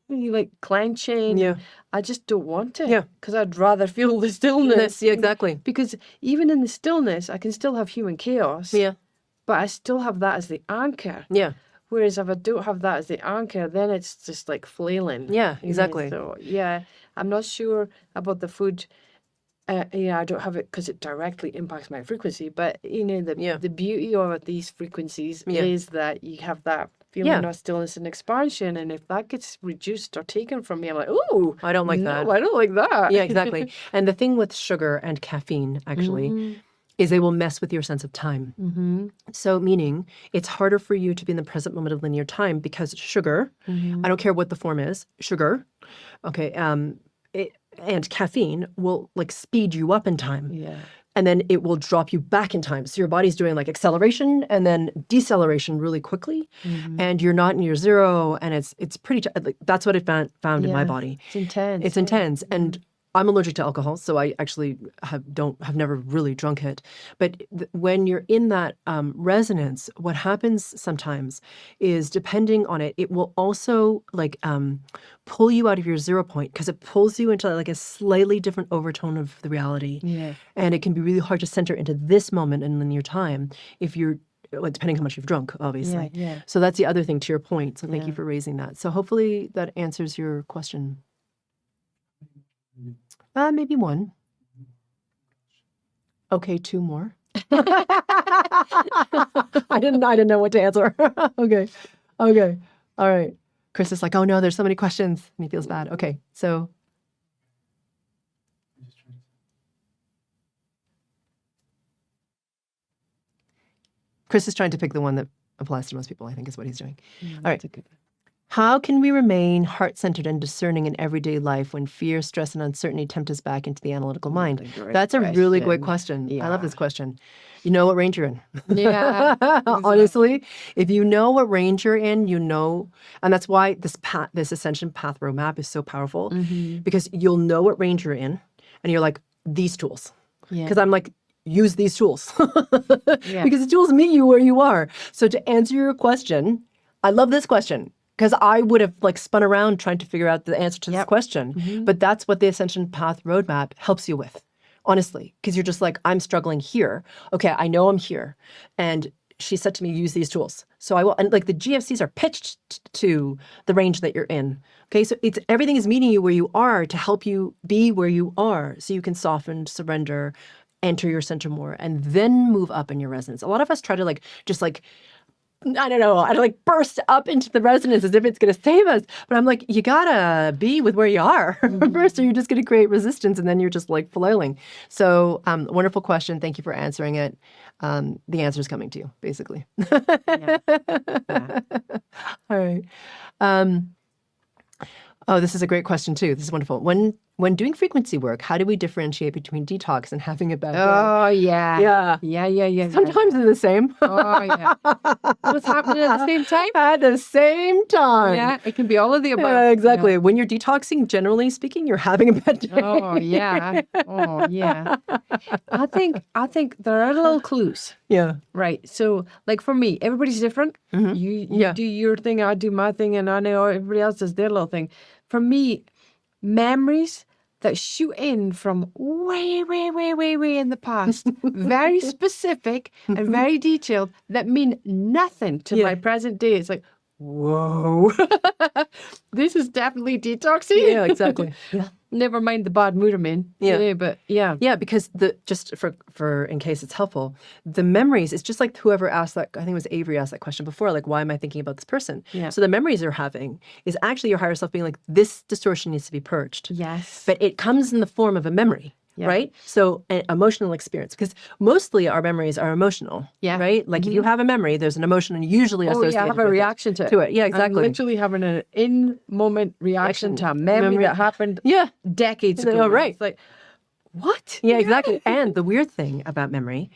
Speaker 2: like clenching, I just don't want it.
Speaker 1: Yeah.
Speaker 2: Because I'd rather feel the stillness.
Speaker 1: Yeah, exactly.
Speaker 2: Because even in the stillness, I can still have human chaos.
Speaker 1: Yeah.
Speaker 2: But I still have that as the anchor.
Speaker 1: Yeah.
Speaker 2: Whereas if I don't have that as the anchor, then it's just like flailing.
Speaker 1: Yeah, exactly.
Speaker 2: So, I'm not sure about the food. I don't have it because it directly impacts my frequency. But
Speaker 1: Yeah.
Speaker 2: the beauty of these frequencies
Speaker 1: Yeah.
Speaker 2: is that you have that feeling of stillness and expansion, and if that gets reduced or taken from me, I'm like, ooh,
Speaker 1: I don't like that.
Speaker 2: no, I don't like that.
Speaker 1: Yeah, exactly. And the thing with sugar and caffeine, actually, is they will mess with your sense of time.
Speaker 2: Mm-hmm.
Speaker 1: So meaning it's harder for you to be in the present moment of linear time because sugar, I don't care what the form is, sugar, okay, and caffeine will like speed you up in time.
Speaker 2: Yeah.
Speaker 1: And then it will drop you back in time. So your body's doing like acceleration and then deceleration really quickly, and you're not in your zero. And it's pretty. Like, that's what it found in my body.
Speaker 2: It's intense.
Speaker 1: It's intense, and I'm allergic to alcohol, so I actually have never really drunk it. But when you're in that resonance, what happens sometimes is, depending on it, it will also like pull you out of your 0 point, because it pulls you into like a slightly different overtone of the reality.
Speaker 2: Yeah.
Speaker 1: And it can be really hard to center into this moment in linear time if you're, well, depending how much you've drunk, obviously.
Speaker 2: Yeah.
Speaker 1: So that's the other thing to your point. So thank you for raising that. So hopefully that answers your question. Maybe one. Okay, 2 more. I didn't know what to answer. Okay. All right. Chris is like, oh no, there's so many questions, and he feels bad. Okay, so
Speaker 3: I'm just trying to.
Speaker 1: Chris is trying to pick the one that applies to most people, I think is what he's doing. All right.
Speaker 2: That's a good one.
Speaker 1: How can we remain heart-centered and discerning in everyday life when fear, stress, and uncertainty tempt us back into the analytical mind?
Speaker 2: That's a great
Speaker 1: That's a really great
Speaker 2: question.
Speaker 1: question. I love
Speaker 2: Yeah.
Speaker 1: this question. You know what range you're in.
Speaker 2: Yeah.
Speaker 1: Honestly, if you know what range you're in, you know, and that's why this Ascension Path Roadmap is so powerful, because you'll know what range you're in, and you're like, these tools.
Speaker 2: Yeah.
Speaker 1: Because I'm like, use these tools.
Speaker 2: Yeah.
Speaker 1: Because the tools meet you where you are. So to answer your question, I love this question, because I would have like spun around trying to figure out the answer to this question. But that's what the Ascension Path Roadmap helps you with, honestly, because you're just like, I'm struggling here. Okay, I know I'm here. And she said to me, use these tools. So I will, and like the GFCs are pitched to the range that you're in. Okay, so it's everything is meeting you where you are to help you be where you are, so you can soften, surrender, enter your center more, and then move up in your resonance. A lot of us try to like, just like, I don't know, I'd like burst up into the resonance as if it's going to save us. But I'm like, you gotta be with where you are first, or you're just going to create resistance, and then you're just like flailing. So wonderful question. Thank you for answering it. The answer is coming to you, basically.
Speaker 2: Yeah.
Speaker 1: All right. Oh, this is a great question too. This is wonderful. When doing frequency work, how do we differentiate between detox and having a bad day?
Speaker 2: Oh, yeah.
Speaker 1: Yeah.
Speaker 2: Yeah.
Speaker 1: Sometimes they're the same.
Speaker 2: Oh, yeah. What's happening at the same time?
Speaker 1: At the same time.
Speaker 2: Yeah, it can be all of the above.
Speaker 1: Yeah, exactly. When you're detoxing, generally speaking, you're having a bad day.
Speaker 2: Oh, yeah. Oh, yeah. I think there are little clues.
Speaker 1: Yeah.
Speaker 2: Right. So, like for me, everybody's different. You do your thing, I do my thing, and I know everybody else does their little thing. For me, memories that shoot in from way in the past, very specific and very detailed, that mean nothing to my present day. It's like, whoa, this is definitely detoxing.
Speaker 1: Yeah, exactly. Yeah.
Speaker 2: Never mind the bad mood I'm in.
Speaker 1: Yeah.
Speaker 2: But yeah.
Speaker 1: Yeah, because just for in case it's helpful, the memories, it's just like whoever asked that, I think it was Avery asked that question before, like, why am I thinking about this person?
Speaker 2: Yeah.
Speaker 1: So the memories you're having is actually your higher self being like, this distortion needs to be purged.
Speaker 2: Yes.
Speaker 1: But it comes in the form of a memory.
Speaker 2: Yeah.
Speaker 1: Right? So an emotional experience, because mostly our memories are emotional.
Speaker 2: Yeah.
Speaker 1: Right? Like if you have a memory, there's an emotion usually associated
Speaker 2: I have a
Speaker 1: with
Speaker 2: reaction
Speaker 1: it.
Speaker 2: to it.
Speaker 1: Yeah, exactly.
Speaker 2: I'm literally having an in-moment reaction to a memory that happened decades ago.
Speaker 1: Oh, right.
Speaker 2: It's like, what?
Speaker 1: Yeah, exactly. And the weird thing about memory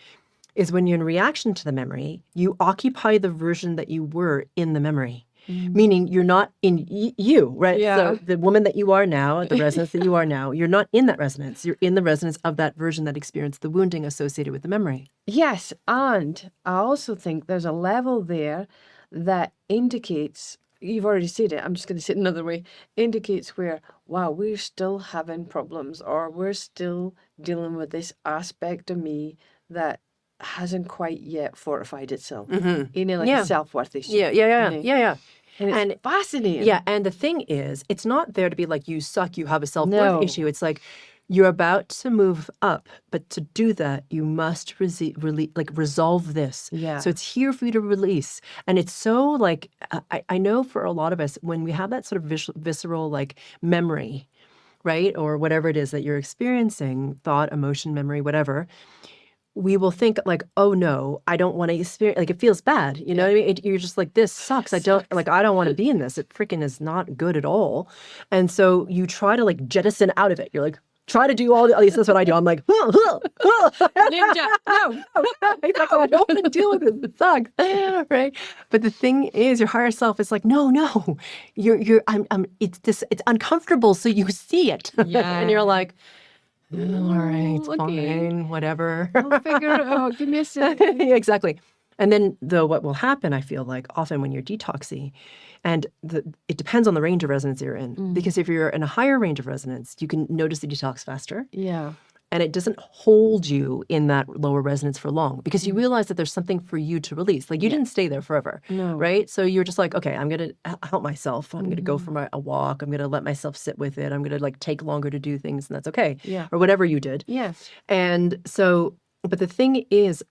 Speaker 1: is when you're in reaction to the memory, you occupy the version that you were in the memory. Meaning you're not in you, right?
Speaker 2: Yeah.
Speaker 1: So the woman that you are now, the resonance that you are now, you're not in that resonance. You're in the resonance of that version that experienced the wounding associated with the memory.
Speaker 2: Yes, and I also think there's a level there that indicates, you've already said it, I'm just going to say it another way, indicates where, wow, we're still having problems, or we're still dealing with this aspect of me that hasn't quite yet fortified itself. You know, like a self-worth issue.
Speaker 1: Yeah.
Speaker 2: And it's fascinating.
Speaker 1: Yeah, and the thing is, it's not there to be like, you suck, you have a self-worth issue. It's like, You're about to move up, but to do that, you must resolve this.
Speaker 2: Yeah.
Speaker 1: So it's here for you to release. And it's so like, I know for a lot of us, when we have that sort of visceral like memory, right? Or whatever it is that you're experiencing, thought, emotion, memory, whatever, we will think like, oh no, I don't want to experience, like it feels bad. You know what I mean? You're just like, this sucks. I don't want to be in this. It freaking is not good at all. And so you try to like jettison out of it. You're like, try to do at least that's what I do. I'm like,
Speaker 2: Ninja, no.
Speaker 1: I don't want to deal with this. It sucks, right? But the thing is, your higher self is like, no, it's uncomfortable, so you see it, and you're like, all right, fine, whatever.
Speaker 2: I'll figure it out. Give me a second.
Speaker 1: Yeah, exactly. And then, though, what will happen, I feel like, often when you're detoxing, and it depends on the range of resonance you're in. Because if you're in a higher range of resonance, you can notice the detox faster.
Speaker 2: Yeah.
Speaker 1: And it doesn't hold you in that lower resonance for long because you realize that there's something for you to release. Like you didn't stay there forever, right? So you're just like, okay, I'm going to help myself. I'm going to go for a walk. I'm going to let myself sit with it. I'm going to like take longer to do things, and that's okay.
Speaker 2: Yeah.
Speaker 1: Or whatever you did.
Speaker 2: Yes.
Speaker 1: And so, but the thing is,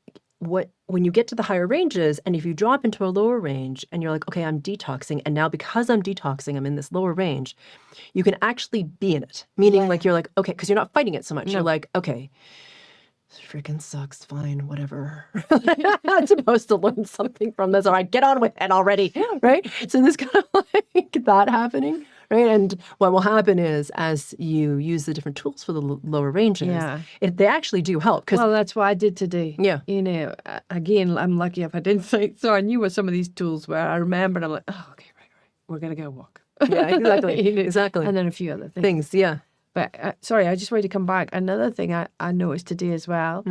Speaker 1: when you get to the higher ranges, and if you drop into a lower range and you're like, okay, I'm detoxing, and now because I'm detoxing, I'm in this lower range, you can actually be in it. Meaning like you're like, okay, because you're not fighting it so much.
Speaker 2: No.
Speaker 1: You're like, okay, this freaking sucks, fine, whatever. I'm supposed to learn something from this. All right, get on with it already, right? So there's kind of like that happening. Right. And what will happen is as you use the different tools for the lower ranges, they actually do help.
Speaker 2: Well, that's what I did today.
Speaker 1: Yeah.
Speaker 2: You know, again, I'm lucky if I didn't think. So I knew what some of these tools were. I remembered, I'm like, oh, okay, right. We're going to go walk.
Speaker 1: Yeah, exactly.
Speaker 2: You know,
Speaker 1: Exactly.
Speaker 2: And then a few other things.
Speaker 1: Yeah.
Speaker 2: But sorry, I just wanted to come back. Another thing I noticed today as well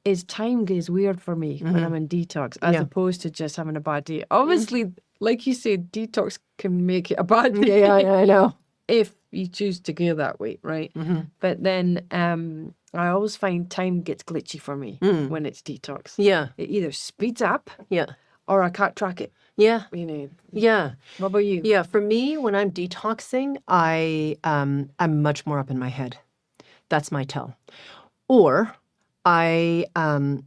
Speaker 2: is time goes weird for me when I'm in detox as opposed to just having a bad day. Obviously, like you said, detox can make it a bad day.
Speaker 1: Yeah, I know.
Speaker 2: If you choose to go that way, right? But then I always find time gets glitchy for me when it's detox.
Speaker 1: Yeah.
Speaker 2: It either speeds up
Speaker 1: Yeah.
Speaker 2: or I can't track it.
Speaker 1: Yeah.
Speaker 2: You know.
Speaker 1: Yeah.
Speaker 2: What about you?
Speaker 1: Yeah. For me, when I'm detoxing, I'm much more up in my head. That's my tell. Or and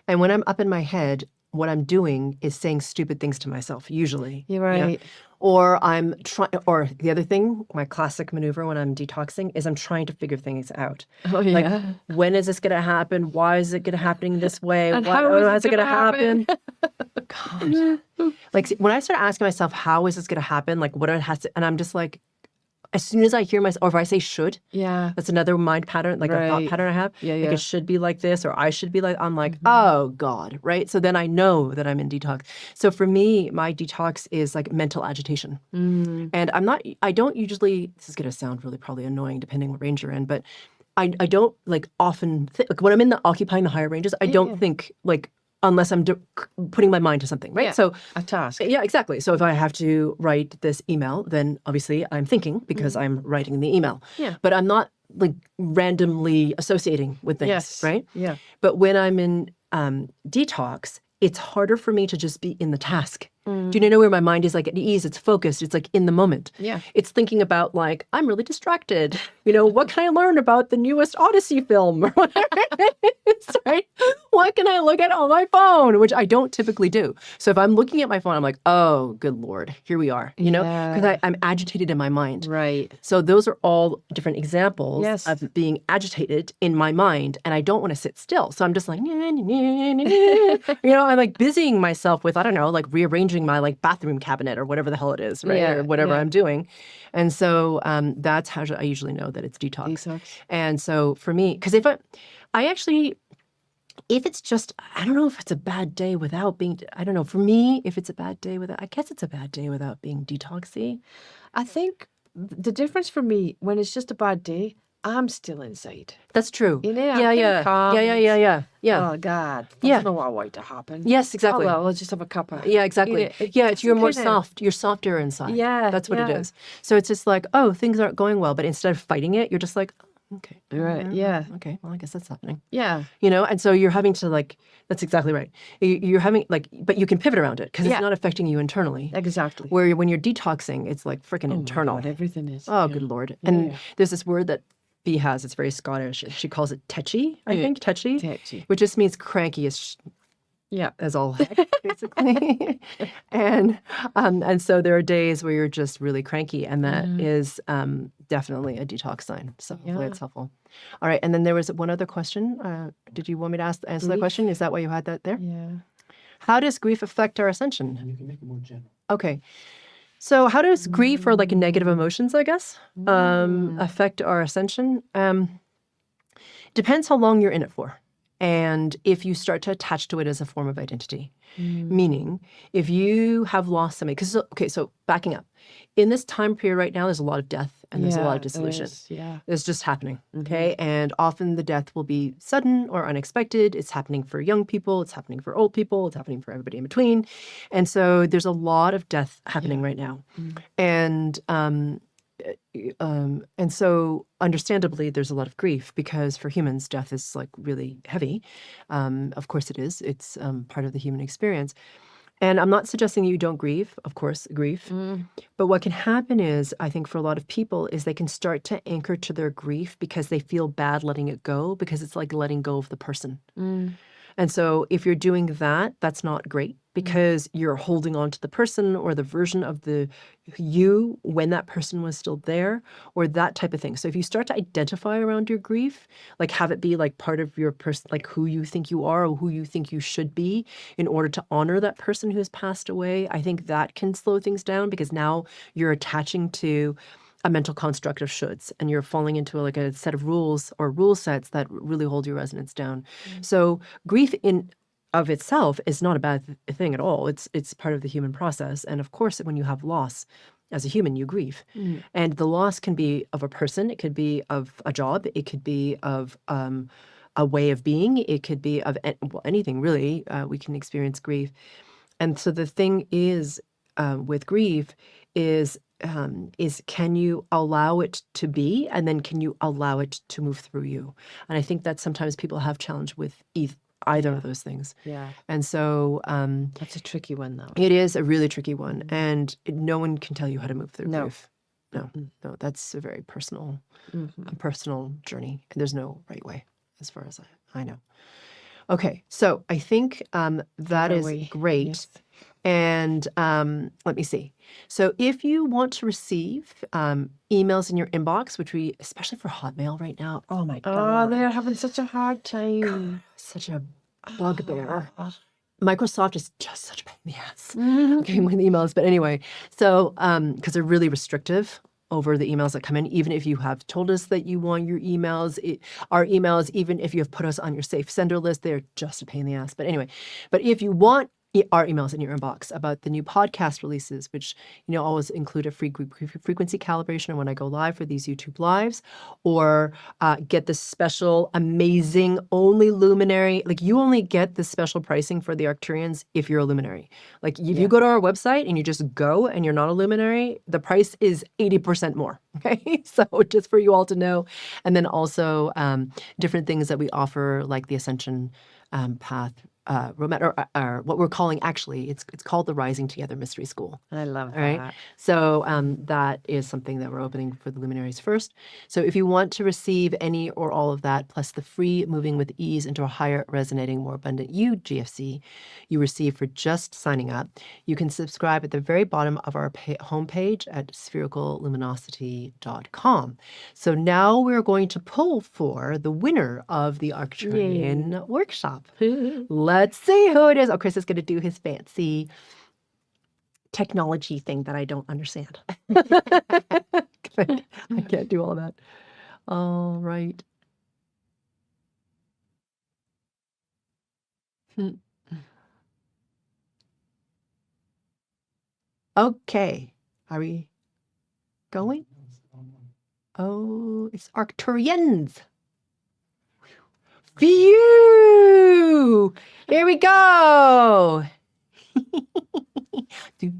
Speaker 1: when I'm up in my head, what I'm doing is saying stupid things to myself, usually.
Speaker 2: You're right.
Speaker 1: Or I'm trying, or the other thing, my classic maneuver when I'm detoxing is I'm trying to figure things out.
Speaker 2: Oh, yeah.
Speaker 1: Like, when is this going to happen? Why is it going to happen this way?
Speaker 2: And
Speaker 1: how is it going to happen?
Speaker 2: happen?
Speaker 1: God. Like, when I start asking myself, how is this going to happen? Like, what it has to, and I'm just like, as soon as I hear myself, or if I say should, that's another mind pattern, like a thought pattern I have.
Speaker 2: Yeah,
Speaker 1: like it should be like this, or I should be like, I'm like, oh God, right? So then I know that I'm in detox. So for me, my detox is like mental agitation. And I don't usually, this is going to sound really probably annoying depending what range you're in, but I don't like often, like when I'm in the occupying the higher ranges, I don't think like, unless I'm putting my mind to something, right?
Speaker 2: Yeah,
Speaker 1: so
Speaker 2: a task.
Speaker 1: Yeah, exactly. So if I have to write this email, then obviously I'm thinking because I'm writing the email.
Speaker 2: Yeah.
Speaker 1: But I'm not like randomly associating with things, right?
Speaker 2: Yeah.
Speaker 1: But when I'm in detox, it's harder for me to just be in the task. Do you know where my mind is like at ease? It's focused. It's like in the moment.
Speaker 2: Yeah.
Speaker 1: It's thinking about like, I'm really distracted. You know, what can I learn about the newest Odyssey film or whatever it is, right? What can I look at on my phone? Which I don't typically do. So if I'm looking at my phone, I'm like, oh, good Lord, here we are, you know, because I'm agitated in my mind.
Speaker 2: Right.
Speaker 1: So those are all different examples
Speaker 2: of
Speaker 1: being agitated in my mind. And I don't want to sit still. So I'm just like, you know, I'm like busying myself with, I don't know, like rearranging my like bathroom cabinet or whatever the hell it is, right?
Speaker 2: Yeah,
Speaker 1: or whatever I'm doing. And so that's how I usually know that it's detox. And so for me, because if it's just, I don't know if it's a bad day without being, I don't know. For me, if it's a bad day without, I guess it's a bad day without being detoxy.
Speaker 2: I think the difference for me, when it's just a bad day, I'm still inside.
Speaker 1: That's true.
Speaker 2: You know,
Speaker 1: Yeah.
Speaker 2: Oh, God. That's not what I want to happen.
Speaker 1: Yes, exactly.
Speaker 2: Oh, well, let's just have a cuppa.
Speaker 1: Yeah, exactly.
Speaker 2: You know,
Speaker 1: you're more soft. You're softer inside.
Speaker 2: Yeah.
Speaker 1: That's what it is. So it's just like, oh, things aren't going well. But instead of fighting it, you're just like, okay.
Speaker 2: Right. Yeah.
Speaker 1: Okay. Well, I guess that's happening.
Speaker 2: Yeah.
Speaker 1: You know, and so you're having to like, that's exactly right. You're having like, but you can pivot around it because it's not affecting you internally.
Speaker 2: Exactly.
Speaker 1: Where when you're detoxing, it's like freaking internal.
Speaker 2: God, everything is.
Speaker 1: Oh, good Lord. And there's this word that Bea has. It's very Scottish. She calls it tetchy, I
Speaker 2: Yeah.
Speaker 1: think, tetchy,
Speaker 2: Tetchy.
Speaker 1: which just means cranky
Speaker 2: Yeah.
Speaker 1: as all heck, basically. and so there are days where you're just really cranky, and that is definitely a detox sign. So hopefully it's helpful. All right, and then there was one other question. Did you want me to answer that question? Is that why you had that there?
Speaker 2: Yeah.
Speaker 1: How does grief affect our ascension?
Speaker 3: And you can make it more general.
Speaker 1: Okay. So how does grief or like negative emotions, I guess, affect our ascension? Depends how long you're in it for. And if you start to attach to it as a form of identity, meaning if you have lost something, so backing up, in this time period right now, there's a lot of death and there's a lot of dissolution. It's just happening, okay? And often the death will be sudden or unexpected. It's happening for young people. It's happening for old people. It's happening for everybody in between. And so there's a lot of death happening right now. And so understandably, there's a lot of grief because for humans, death is like really heavy. Of course it is. It's part of the human experience. And I'm not suggesting you don't grieve, of course, grief. But what can happen is, I think for a lot of people, is they can start to anchor to their grief because they feel bad letting it go because it's like letting go of the person. And so if you're doing that, that's not great because you're holding on to the person or the version of the you when that person was still there or that type of thing. So if you start to identify around your grief, like have it be like part of your person, like who you think you are or who you think you should be in order to honor that person who has passed away, I think that can slow things down because now you're attaching to a mental construct of shoulds and you're falling into like a set of rules or rule sets that really hold your resonance down. So grief in of itself is not a bad thing at all. It's part of the human process. And of course, when you have loss as a human, you grieve. And the loss can be of a person. It could be of a job. It could be of a way of being. It could be of anything really. We can experience grief. And so the thing is with grief is can you allow it to be, and then can you allow it to move through you? And I think that sometimes people have challenge with either of those things. And so
Speaker 2: That's a tricky one, though.
Speaker 1: it is a really tricky one, and no one can tell you how to move through grief. No, that's a very personal journey, and there's no right way, as far as I know. Okay, so I think that is great.
Speaker 2: Yes.
Speaker 1: And let me see. So if you want to receive emails in your inbox, which we, especially for Hotmail right now, oh my
Speaker 2: Oh,
Speaker 1: God,
Speaker 2: they're having such a hard time.
Speaker 1: such a bugbear. Microsoft is just such a pain in the ass. Okay, with emails. But anyway, so because they're really restrictive over the emails that come in, even if you have told us that you want your emails, our emails, even if you have put us on your safe sender list, they're just a pain in the ass. But anyway, but if you want our emails in your inbox about the new podcast releases, which, always include a free frequency calibration when I go live for these YouTube lives, or get the special, amazing, only luminary, like you only get the special pricing for the Arcturians if you're a luminary. Like if you go to our website and you just go and you're not a luminary, the price is 80% more. Okay. So just for you all to know. And then also different things that we offer, like the Ascension path, or what we're calling, actually, it's called the Rising Together Mystery School.
Speaker 2: I love that.
Speaker 1: Right? So that is something that we're opening for the luminaries first. So if you want to receive any or all of that, plus the free Moving with Ease into a Higher Resonating More Abundant You GFC you receive for just signing up, you can subscribe at the very bottom of our homepage at sphericalluminosity.com. So now we're going to pull for the winner of the Arcturian workshop. Let's see who it is. Oh, Chris is going to do his fancy technology thing that I don't understand. I can't do all of that. All right. Okay. Are we going? Oh, it's Arcturians. Phew! Here we go. do.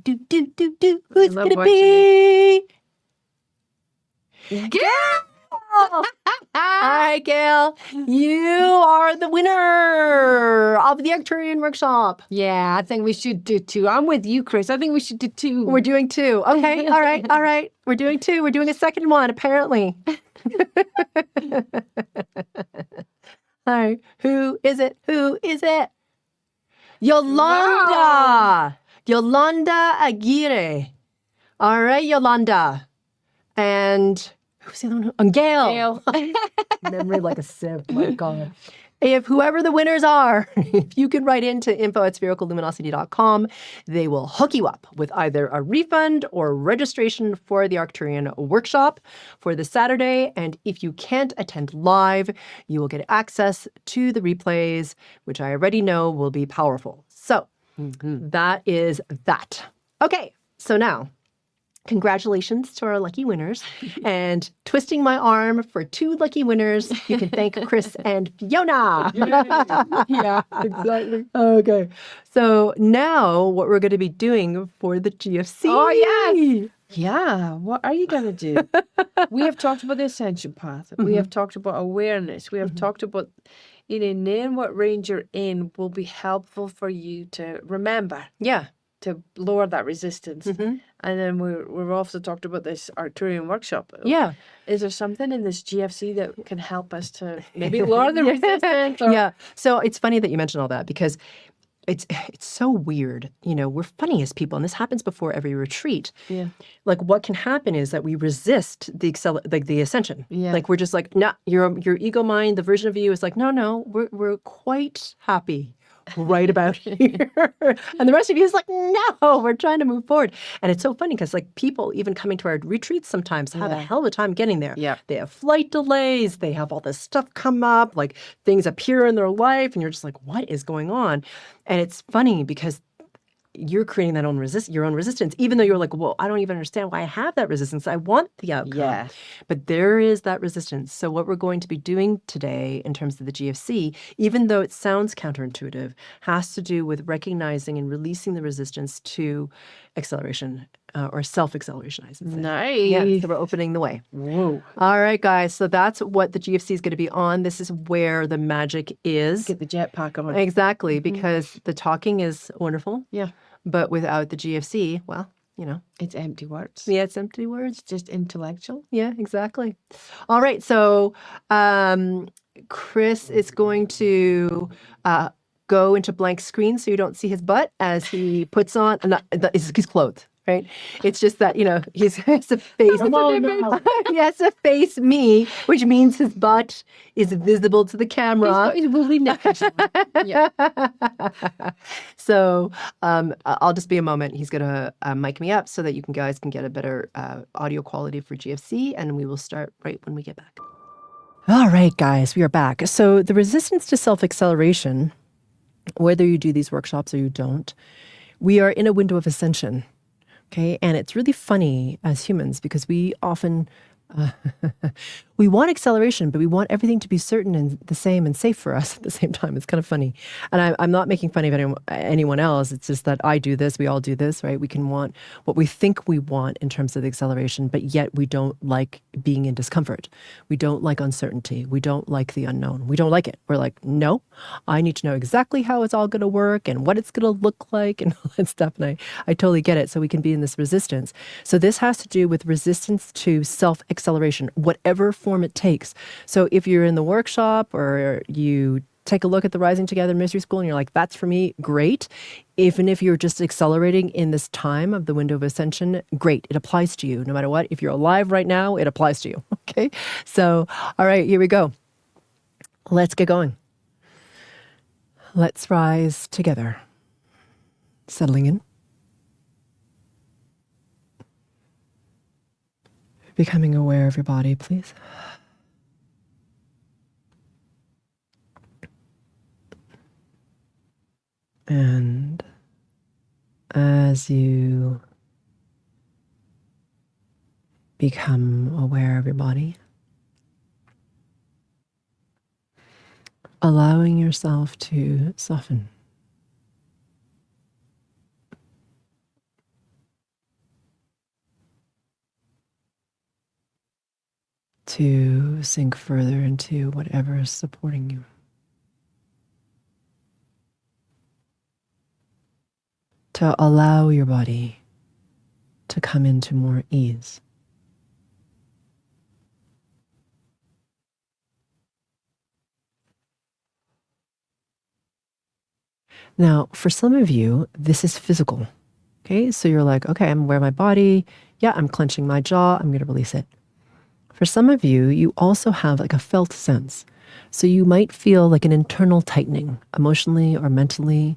Speaker 1: Who's
Speaker 2: love
Speaker 1: gonna
Speaker 2: watching
Speaker 1: be?
Speaker 2: Yeah.
Speaker 1: Girl! right, Gail, you are the winner of the Arcturian workshop.
Speaker 2: Yeah, I think we should do 2. I'm with you, Chris. I think we should do 2.
Speaker 1: We're doing 2. Okay, all right, all right. We're doing 2. We're doing a second one, apparently. All right, who is it? Who is it? Yolanda.
Speaker 2: Wow.
Speaker 1: Yolanda Aguirre. All right, Yolanda. And who's the other one? Gail.
Speaker 2: Gail.
Speaker 1: Memory like a sieve. My God. If whoever the winners are, if you can write into info@sphericalluminosity.com, they will hook you up with either a refund or registration for the Arcturian workshop for this Saturday. And if you can't attend live, you will get access to the replays, which I already know will be powerful. So that is that. Okay, so now, congratulations to our lucky winners. And twisting my arm for 2 lucky winners, you can thank Chris and Fiona.
Speaker 2: Yeah, exactly.
Speaker 1: Okay. So now what we're going to be doing for the GFC.
Speaker 2: Oh, yes. Yeah, what are you going to do? We have talked about the Ascension path. We have talked about awareness. We have talked about, knowing what range you're in will be helpful for you to remember,
Speaker 1: Yeah.
Speaker 2: to lower that resistance. And then we've also talked about this Arcturian workshop.
Speaker 1: Yeah.
Speaker 2: Is there something in this GFC that can help us to maybe lower the resistance? Or...
Speaker 1: Yeah. So it's funny that you mentioned all that because it's so weird. We're funny as people, and this happens before every retreat.
Speaker 2: Yeah.
Speaker 1: Like what can happen is that we resist the ascension.
Speaker 2: Yeah.
Speaker 1: Like we're just like, nah, your ego mind, the version of you is like, no, we're quite happy right about here. And the rest of you is like, no, we're trying to move forward. And it's so funny because like people even coming to our retreats sometimes have a hell of a time getting there.
Speaker 2: Yeah.
Speaker 1: They have flight delays. They have all this stuff come up, like things appear in their life. And you're just like, what is going on? And it's funny because you're creating that your own resistance, even though you're like, well, I don't even understand why I have that resistance. I want the outcome.
Speaker 2: Yeah.
Speaker 1: But there is that resistance. So what we're going to be doing today in terms of the GFC, even though it sounds counterintuitive, has to do with recognizing and releasing the resistance to acceleration or self-acceleration, I should say.
Speaker 2: Nice.
Speaker 1: Yeah, so we're opening the way.
Speaker 2: Whoa.
Speaker 1: All right, guys. So that's what the GFC is going to be on. This is where the magic is.
Speaker 2: Get the jetpack on.
Speaker 1: Exactly, because the talking is wonderful.
Speaker 2: Yeah.
Speaker 1: But without the GFC, well,
Speaker 2: It's empty words.
Speaker 1: yeah, it's empty words.
Speaker 2: It's just intellectual.
Speaker 1: Yeah, exactly. All right. So Chris is going to go into blank screen so you don't see his butt as he puts on, he's clothed. Right? It's just that, he has to face, he has to face me, which means his butt is visible to the camera.
Speaker 2: He's woolly knickers on. Yeah.
Speaker 1: So I'll just be a moment. He's going to mic me up so that you guys can get a better audio quality for GFC, and we will start right when we get back. All right, guys, we are back. So the resistance to self-acceleration, whether you do these workshops or you don't, we are in a window of ascension. Okay, and it's really funny as humans because we often we want acceleration, but we want everything to be certain and the same and safe for us at the same time. It's kind of funny. And I'm not making fun of anyone else. It's just that I do this. We all do this, right? We can want what we think we want in terms of the acceleration, but yet we don't like being in discomfort. We don't like uncertainty. We don't like the unknown. We don't like it. We're like, no, I need to know exactly how it's all going to work and what it's going to look like and all that stuff. And I totally get it. So we can be in this resistance. So this has to do with resistance to self-acceleration, whatever form it takes. So if you're in the workshop or you take a look at the Rising Together Mystery School and you're like, that's for me, great. Even if you're just accelerating in this time of the window of ascension, great. It applies to you no matter what. If you're alive right now, it applies to you. Okay. So, all right, here we go. Let's get going. Let's rise together. Settling in. Becoming aware of your body, please. And as you become aware of your body, allowing yourself to soften. to sink further into whatever is supporting you. To allow your body to come into more ease. Now, for some of you, this is physical. Okay, so you're like, okay, I'm aware of my body. Yeah, I'm clenching my jaw. I'm going to release it. For some of you, you also have like a felt sense. So you might feel like an internal tightening, emotionally or mentally,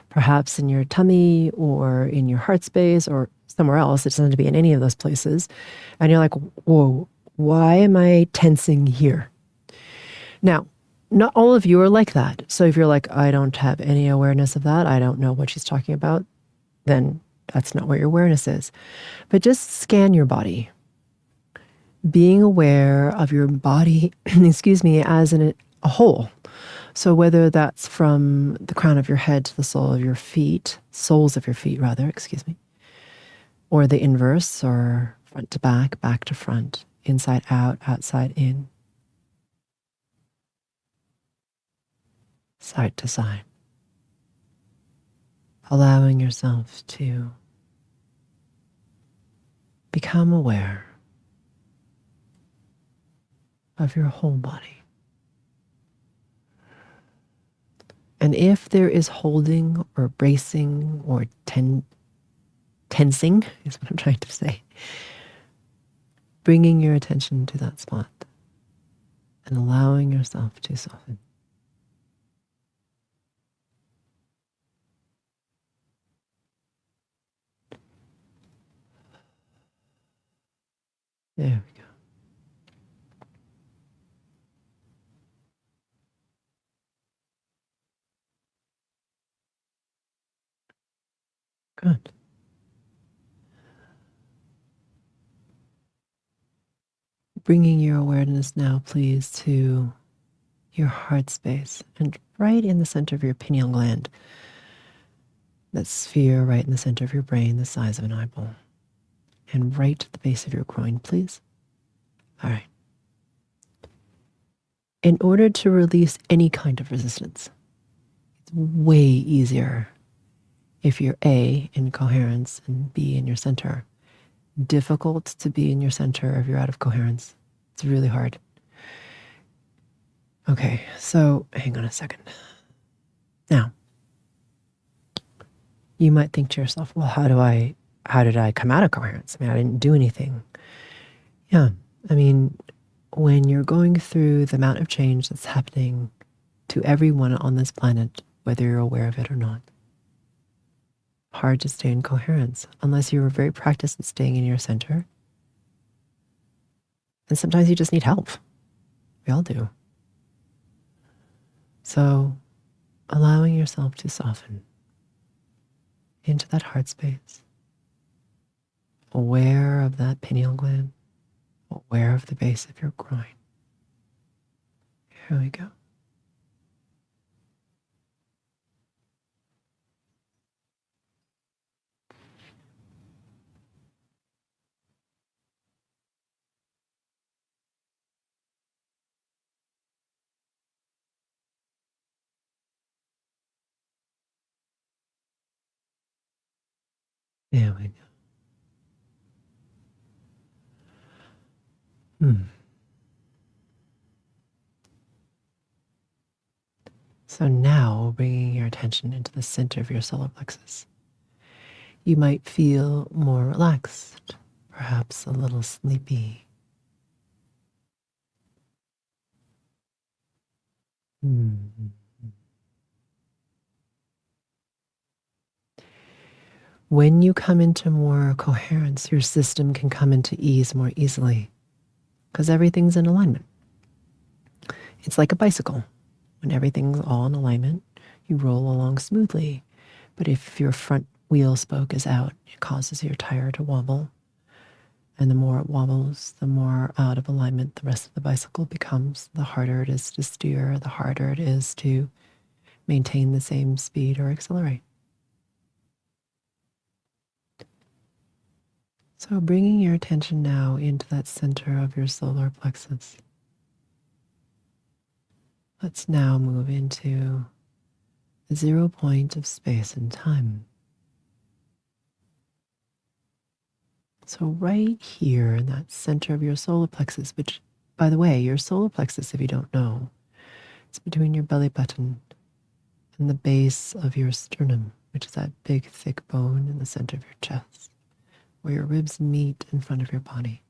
Speaker 1: perhaps in your tummy or in your heart space or somewhere else. It doesn't have to be in any of those places. And you're like, whoa, why am I tensing here? Now, not all of you are like that. So if you're like, I don't have any awareness of that, I don't know what she's talking about, then that's not where your awareness is. But just scan your body. Being aware of your body, excuse me, as a whole. So whether that's from the crown of your head to the sole of your feet, soles of your feet rather, excuse me, or the inverse, or front to back to front, inside out, outside in, side to side. Allowing yourself to become aware of your whole body. And if there is holding or bracing or tensing, is what I'm trying to say, bringing your attention to that spot and allowing yourself to soften. There we go. Good. Bringing your awareness now, please, to your heart space and right in the center of your pineal gland. That sphere right in the center of your brain, the size of an eyeball. And right at the base of your groin, please. All right. In order to release any kind of resistance, it's way easier if you're A, in coherence, and B, in your center. Difficult to be in your center if you're out of coherence. It's really hard. Okay, so hang on a second. Now, you might think to yourself, well, how did I come out of coherence? I mean, I didn't do anything. Yeah, I mean, when you're going through the amount of change that's happening to everyone on this planet, whether you're aware of it or not, hard to stay in coherence unless you're very practiced at staying in your center. And sometimes you just need help. We all do. So allowing yourself to soften into that heart space, aware of that pineal gland, aware of the base of your groin. Here we go. There we go. So now, bringing your attention into the center of your solar plexus, you might feel more relaxed, perhaps a little sleepy. When you come into more coherence, your system can come into ease more easily because everything's in alignment. It's like a bicycle. When everything's all in alignment, you roll along smoothly. But if your front wheel spoke is out, it causes your tire to wobble. And the more it wobbles, the more out of alignment the rest of the bicycle becomes. The harder it is to steer, the harder it is to maintain the same speed or accelerate. So bringing your attention now into that center of your solar plexus. Let's now move into the 0 point of space and time. So right here in that center of your solar plexus, which, by the way, your solar plexus, if you don't know, it's between your belly button and the base of your sternum, which is that big, thick bone in the center of your chest, where your ribs meet in front of your body.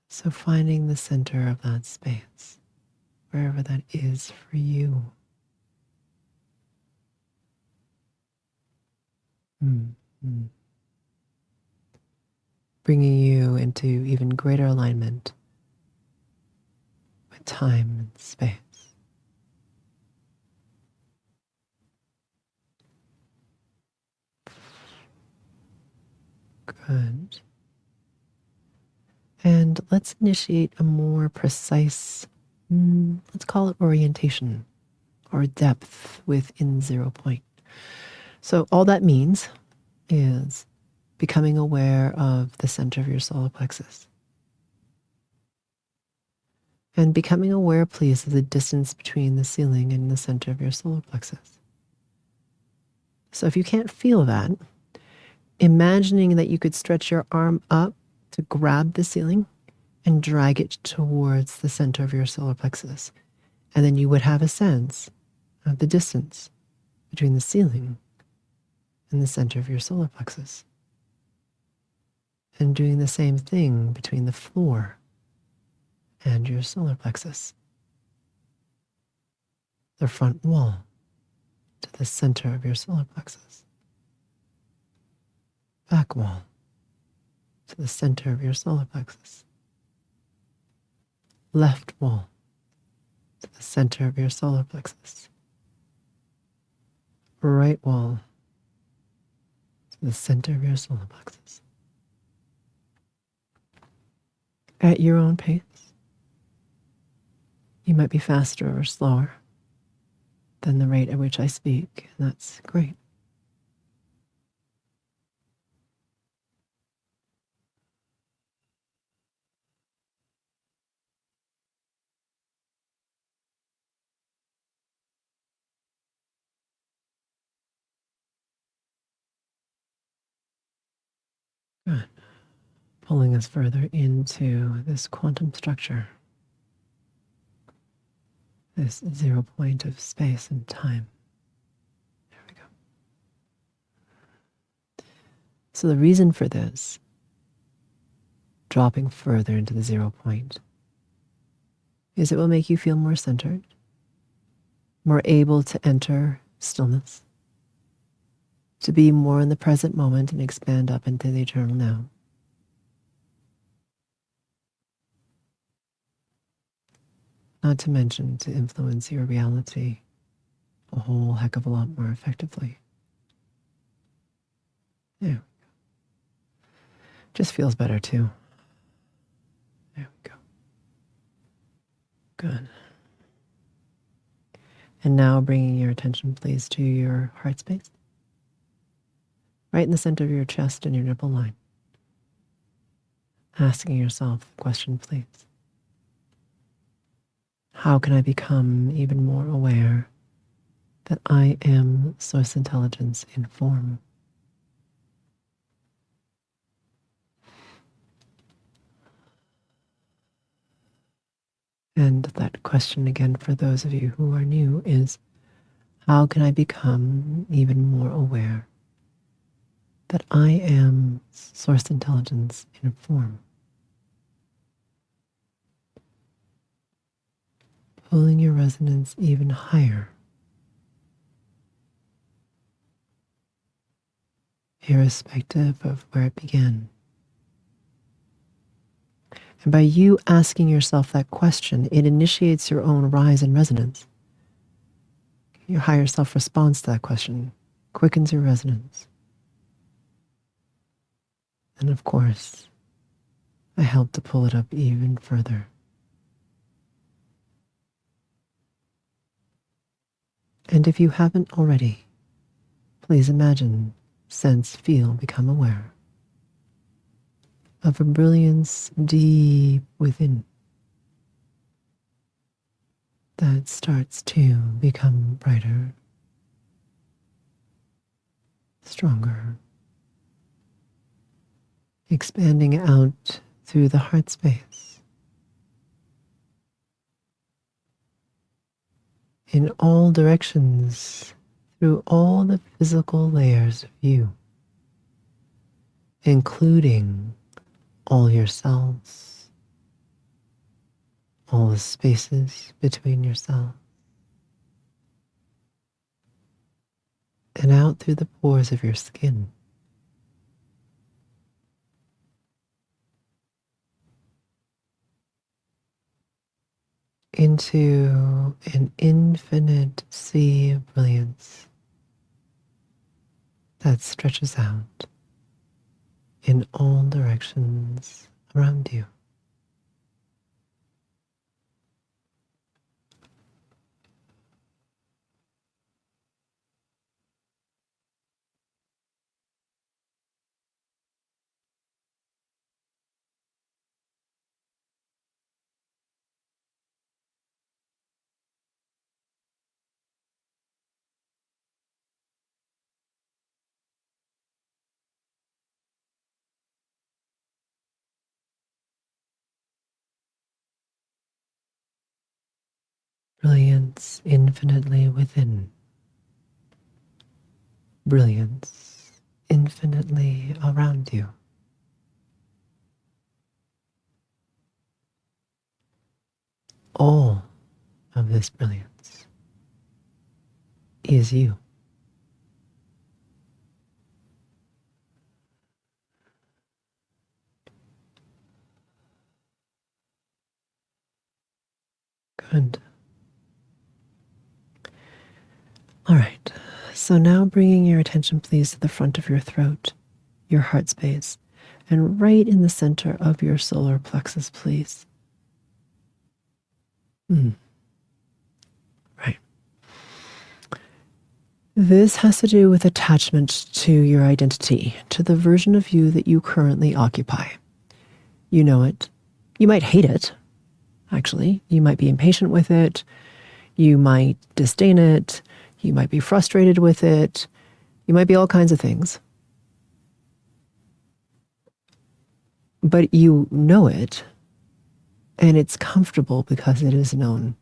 Speaker 1: So finding the center of that space, wherever that is for you. Bringing you into even greater alignment with time and space. Good. And let's initiate a more precise, let's call it orientation or depth within 0 point. So all that means is becoming aware of the center of your solar plexus. And becoming aware, please, of the distance between the ceiling and the center of your solar plexus. So if you can't feel that, imagining that you could stretch your arm up to grab the ceiling and drag it towards the center of your solar plexus. And then you would have a sense of the distance between the ceiling and the center of your solar plexus. And doing the same thing between the floor and your solar plexus. The front wall to the center of your solar plexus. Back wall to the center of your solar plexus. Left wall to the center of your solar plexus. Right wall to the center of your solar plexus. At your own pace. You might be faster or slower than the rate at which I speak, and that's great. Good. Pulling us further into this quantum structure, this 0 point of space and time. There we go. So the reason for this, dropping further into the 0 point, is it will make you feel more centered, more able to enter stillness, to be more in the present moment and expand up into the eternal now. Not to mention to influence your reality a whole heck of a lot more effectively. There we go. Just feels better too. There we go. Good. And now bringing your attention, please, to your heart space. Right in the center of your chest and your nipple line. Asking yourself the question, please. How can I become even more aware that I am source intelligence in form? And that question again for those of you who are new is, how can I become even more aware that I am source intelligence in form? Pulling your resonance even higher, irrespective of where it began. And by you asking yourself that question, it initiates your own rise in resonance. Your higher self responds to that question, quickens your resonance. And of course, I help to pull it up even further. And if you haven't already, Please imagine, sense, feel, become aware of a brilliance deep within that starts to become brighter, stronger, expanding out through the heart space in all directions, through all the physical layers of you, including all your cells, all the spaces between your cells, and out through the pores of your skin, into an infinite sea of brilliance that stretches out in all directions around you. Brilliance infinitely within. Brilliance infinitely around you. All of this brilliance is you. Good. All right. So now bringing your attention, please, to the front of your throat, your heart space, and right in the center of your solar plexus, please. Right. This has to do with attachment to your identity, to the version of you that you currently occupy. You know it. You might hate it, actually. You might be impatient with it. You might disdain it. You might be frustrated with it. You might be all kinds of things. But you know it, and it's comfortable because it is known.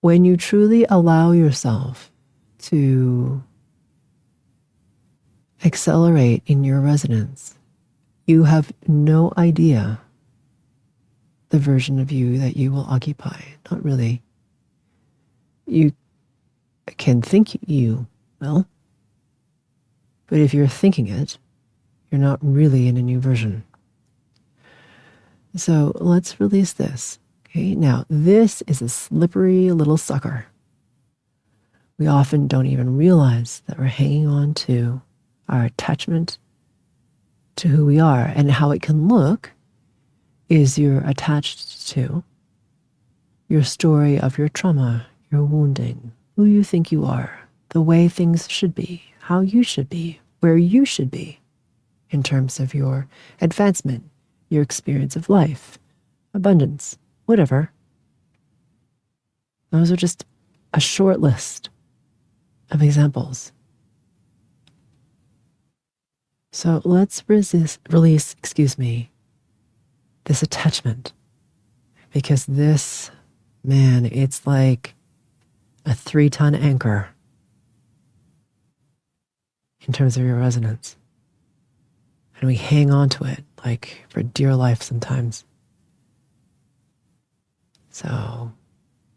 Speaker 1: When you truly allow yourself to accelerate in your resonance, you have no idea the version of you that you will occupy. Not really. You can think you will, but if you're thinking it, you're not really in a new version. So let's release this. Okay, now this is a slippery little sucker. We often don't even realize that we're hanging on to our attachment to who we are, and how it can look is you're attached to your story of your trauma, your wounding, who you think you are, the way things should be, how you should be, where you should be in terms of your advancement, your experience of life, abundance, whatever. Those are just a short list of examples. So let's release, this attachment, because this, man, it's like a 3-ton anchor in terms of your resonance. And we hang on to it like for dear life sometimes. So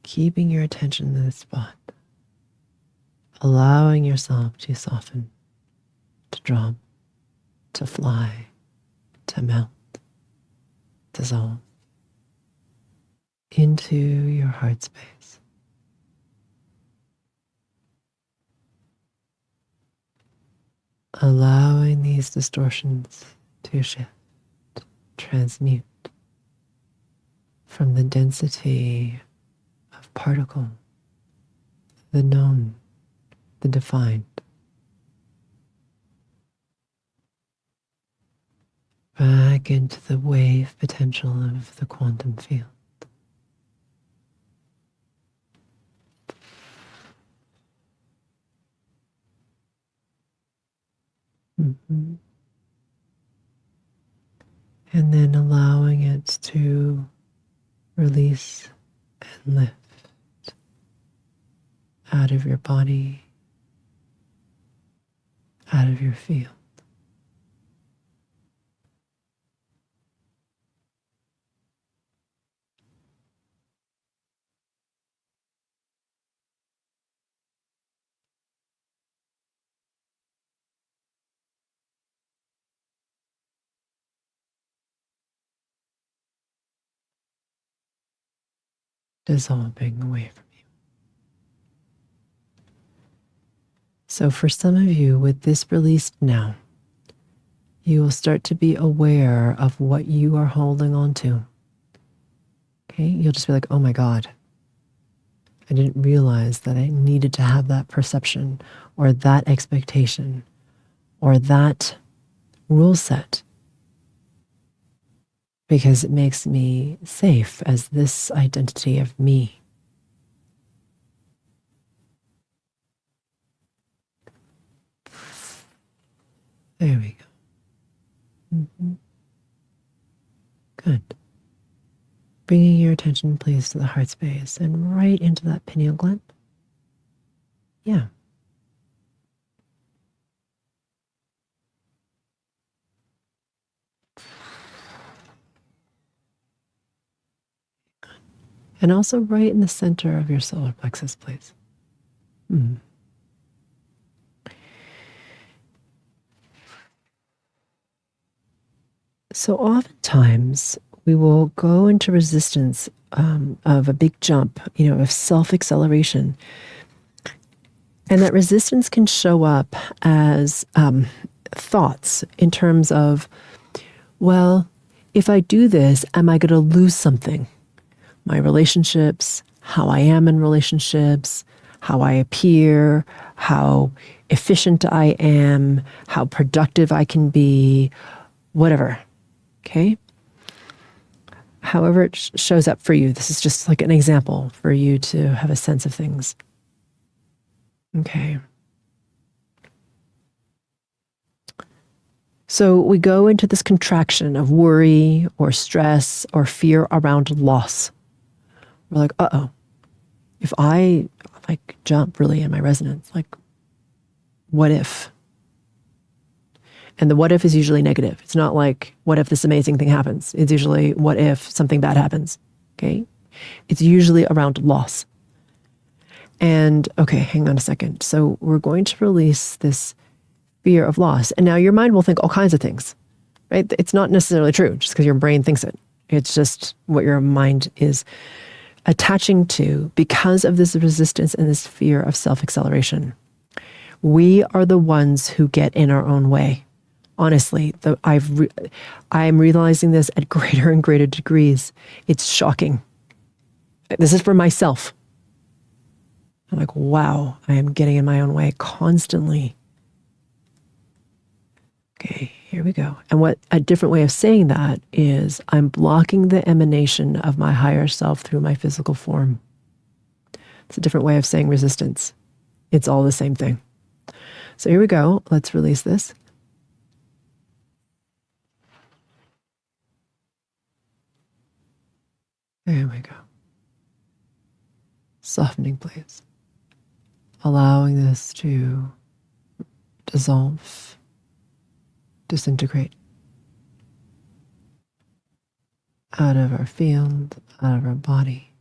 Speaker 1: keeping your attention in this spot, allowing yourself to soften, to drop, to fly, to melt, dissolve into your heart space. Allowing these distortions to shift, transmute from the density of particle, the known, the defined. Back into the wave potential of the quantum field. Mm-hmm. And then allowing it to release and lift out of your body, out of your field. Dissolving away from you. So for some of you, with this released now, you will start to be aware of what you are holding on to. Okay, you'll just be like, oh my God, I didn't realize that I needed to have that perception or that expectation or that rule set, because it makes me safe as this identity of me. There we go. Mm-hmm. Good. Bringing your attention, please, to the heart space and right into that pineal gland. Yeah. And also right in the center of your solar plexus, please. Mm. So oftentimes we will go into resistance of a big jump, of self-acceleration. And that resistance can show up as thoughts in terms of, well, if I do this, am I going to lose something? My relationships, how I am in relationships, how I appear, how efficient I am, how productive I can be, whatever. Okay? However it shows up for you. This is just like an example for you to have a sense of things. Okay. So we go into this contraction of worry or stress or fear around loss. We're like, uh-oh, if I jump really in my resonance, what if? And the what if is usually negative. It's not like, what if this amazing thing happens? It's usually, what if something bad happens? Okay? It's usually around loss. And, okay, hang on a second. So we're going to release this fear of loss. And now your mind will think all kinds of things, right? It's not necessarily true just because your brain thinks it. It's just what your mind is attaching to because of this resistance and this fear of self-acceleration. We are the ones who get in our own way. Honestly, I'm realizing this at greater and greater degrees. It's shocking. This is for myself. I'm like, wow, I am getting in my own way constantly. Okay, here we go. And what a different way of saying that is I'm blocking the emanation of my higher self through my physical form. It's a different way of saying resistance. It's all the same thing. So here we go. Let's release this. There we go. Softening, please. Allowing this to dissolve, disintegrate out of our field, out of our body.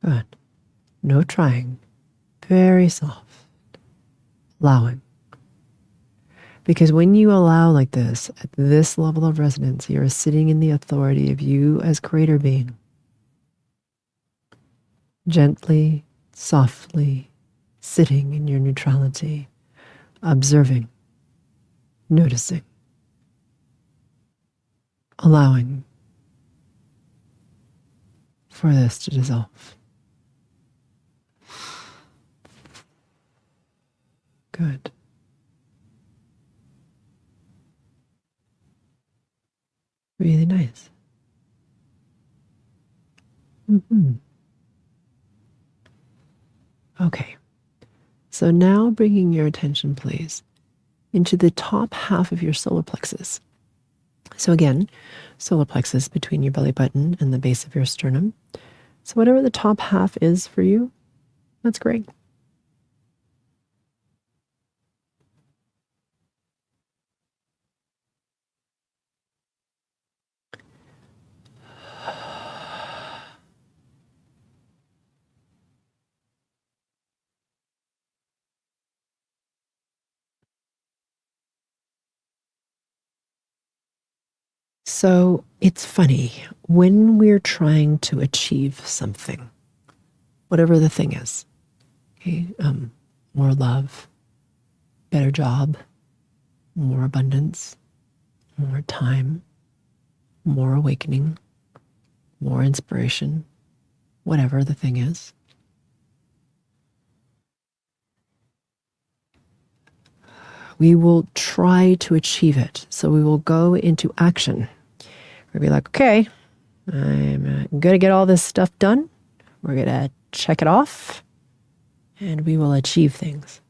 Speaker 1: Good. No trying. Very soft. Allowing. Because when you allow like this, at this level of resonance, you're sitting in the authority of you as creator being. Gently, softly, sitting in your neutrality, observing, noticing. allowing for this to dissolve. Good. Really nice. Okay. So now bringing your attention, please, into the top half of your solar plexus. So again, solar plexus between your belly button and the base of your sternum. So whatever the top half is for you, that's great. So it's funny, when we're trying to achieve something, whatever the thing is, okay, more love, better job, more abundance, more time, more awakening, more inspiration, whatever the thing is. We will try to achieve it. So we will go into action. We'll be like, okay, I'm going to get all this stuff done. We're going to check it off and we will achieve things.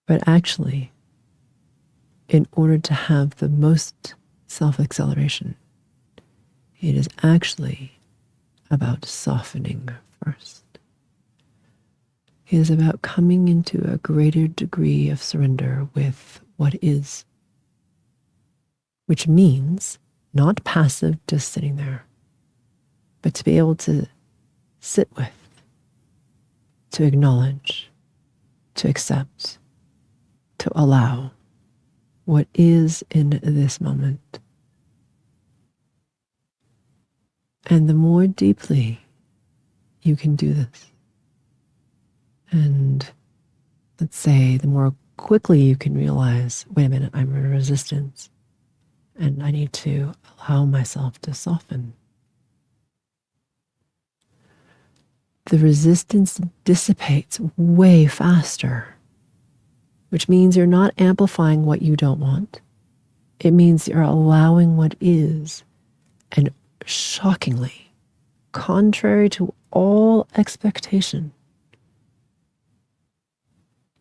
Speaker 1: But actually, in order to have the most self-acceleration, it is actually about softening first. It is about coming into a greater degree of surrender with what is, which means not passive, just sitting there, but to be able to sit with, to acknowledge, to accept, to allow what is in this moment. And the more deeply you can do this, and let's say the more quickly you can realize, wait a minute, I'm in resistance and I need to allow myself to soften. The resistance dissipates way faster, which means you're not amplifying what you don't want. It means you're allowing what is, and shockingly, contrary to all expectation,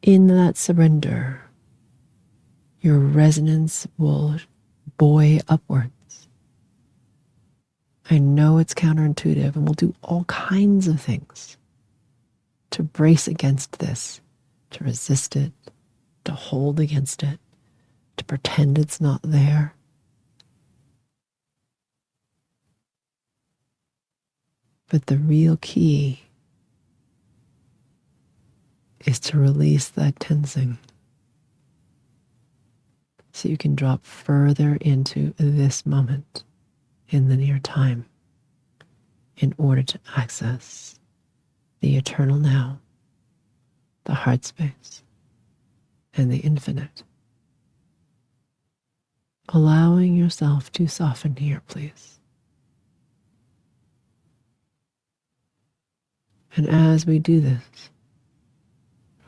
Speaker 1: in that surrender, your resonance will buoy upwards. I know it's counterintuitive, and we'll do all kinds of things to brace against this, to resist it, to hold against it, to pretend it's not there. But the real key is to release that tensing so you can drop further into this moment in the near time in order to access the eternal now, the heart space, and the infinite. Allowing yourself to soften here, please. And as we do this,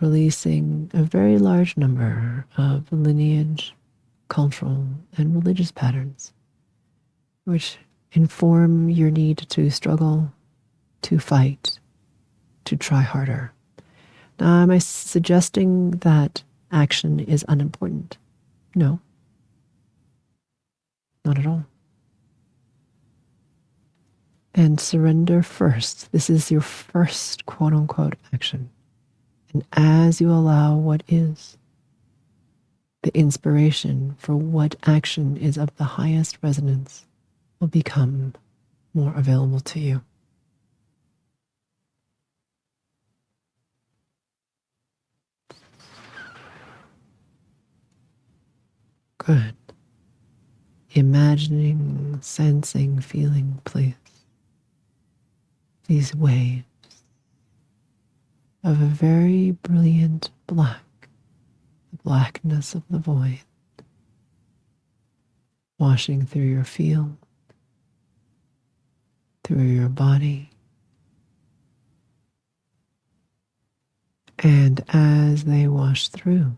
Speaker 1: releasing a very large number of lineage, cultural, and religious patterns, which inform your need to struggle, to fight, to try harder. Now, am I suggesting that action is unimportant? No, not at all. And surrender first. This is your first quote-unquote action. And as you allow what is, the inspiration for what action is of the highest resonance will become more available to you. Good. Imagining, sensing, feeling, please. These waves of a very brilliant black, the blackness of the void, washing through your field, through your body. And as they wash through,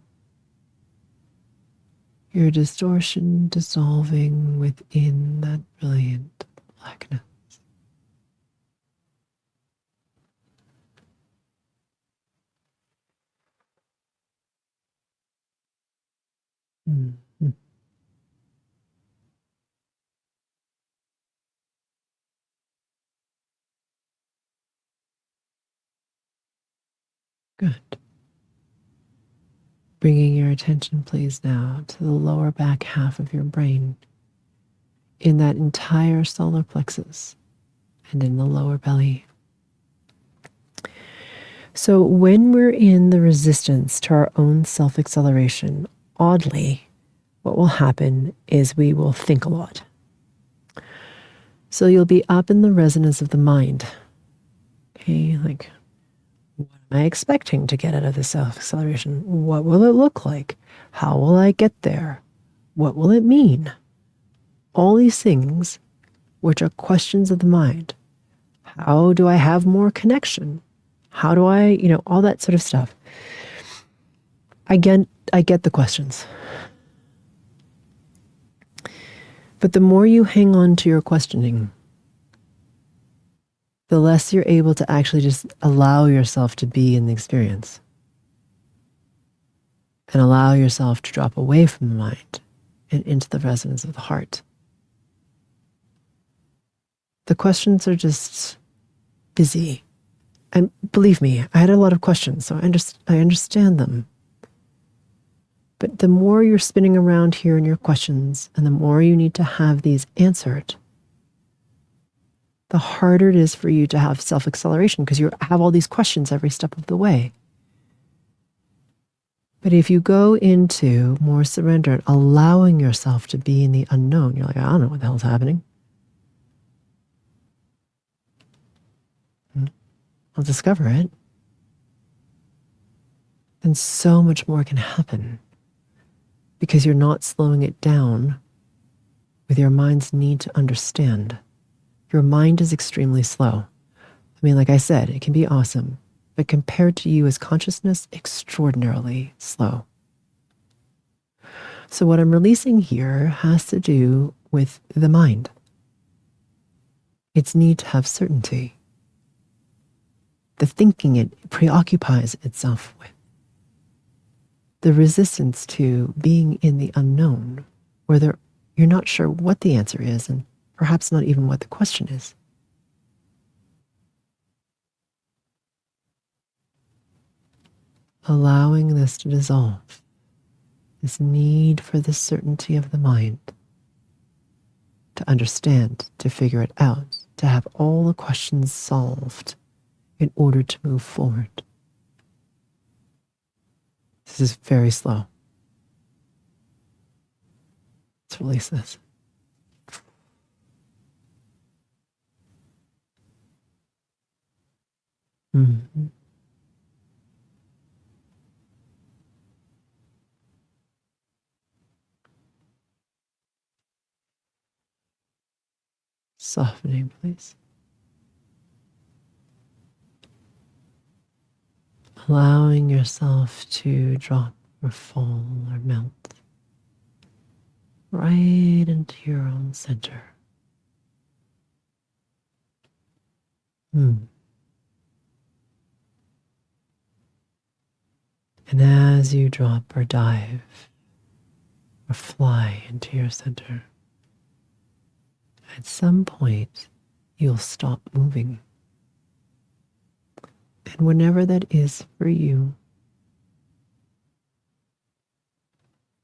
Speaker 1: your distortion dissolving within that brilliant blackness. Mhm. Good. Bringing your attention, please, now to the lower back half of your brain, in that entire solar plexus and in the lower belly. So when we're in the resistance to our own self-acceleration, oddly, what will happen is we will think a lot. So you'll be up in the resonance of the mind. Okay, like, what am I expecting to get out of this self-acceleration? What will it look like? How will I get there? What will it mean? All these things, which are questions of the mind. How do I have more connection? How do I, all that sort of stuff. I get the questions. But the more you hang on to your questioning, the less you're able to actually just allow yourself to be in the experience and allow yourself to drop away from the mind and into the resonance of the heart. The questions are just busy. And believe me, I had a lot of questions, so I understand them. But the more you're spinning around here in your questions, and the more you need to have these answered, the harder it is for you to have self-acceleration because you have all these questions every step of the way. But if you go into more surrender, allowing yourself to be in the unknown, you're like, I don't know what the hell's happening. I'll discover it. Then so much more can happen because you're not slowing it down with your mind's need to understand. Your mind is extremely slow. I mean, like I said, it can be awesome, but compared to you as consciousness, extraordinarily slow. So what I'm releasing here has to do with the mind. Its need to have certainty. The thinking it preoccupies itself with. The resistance to being in the unknown, where you're not sure what the answer is, and perhaps not even what the question is. Allowing this to dissolve, this need for the certainty of the mind, to understand, to figure it out, to have all the questions solved in order to move forward. This is very slow. Let's release this. Mm-hmm. Softening, please. Allowing yourself to drop or fall or melt right into your own center. And as you drop or dive or fly into your center, at some point you'll stop moving. And whenever that is for you,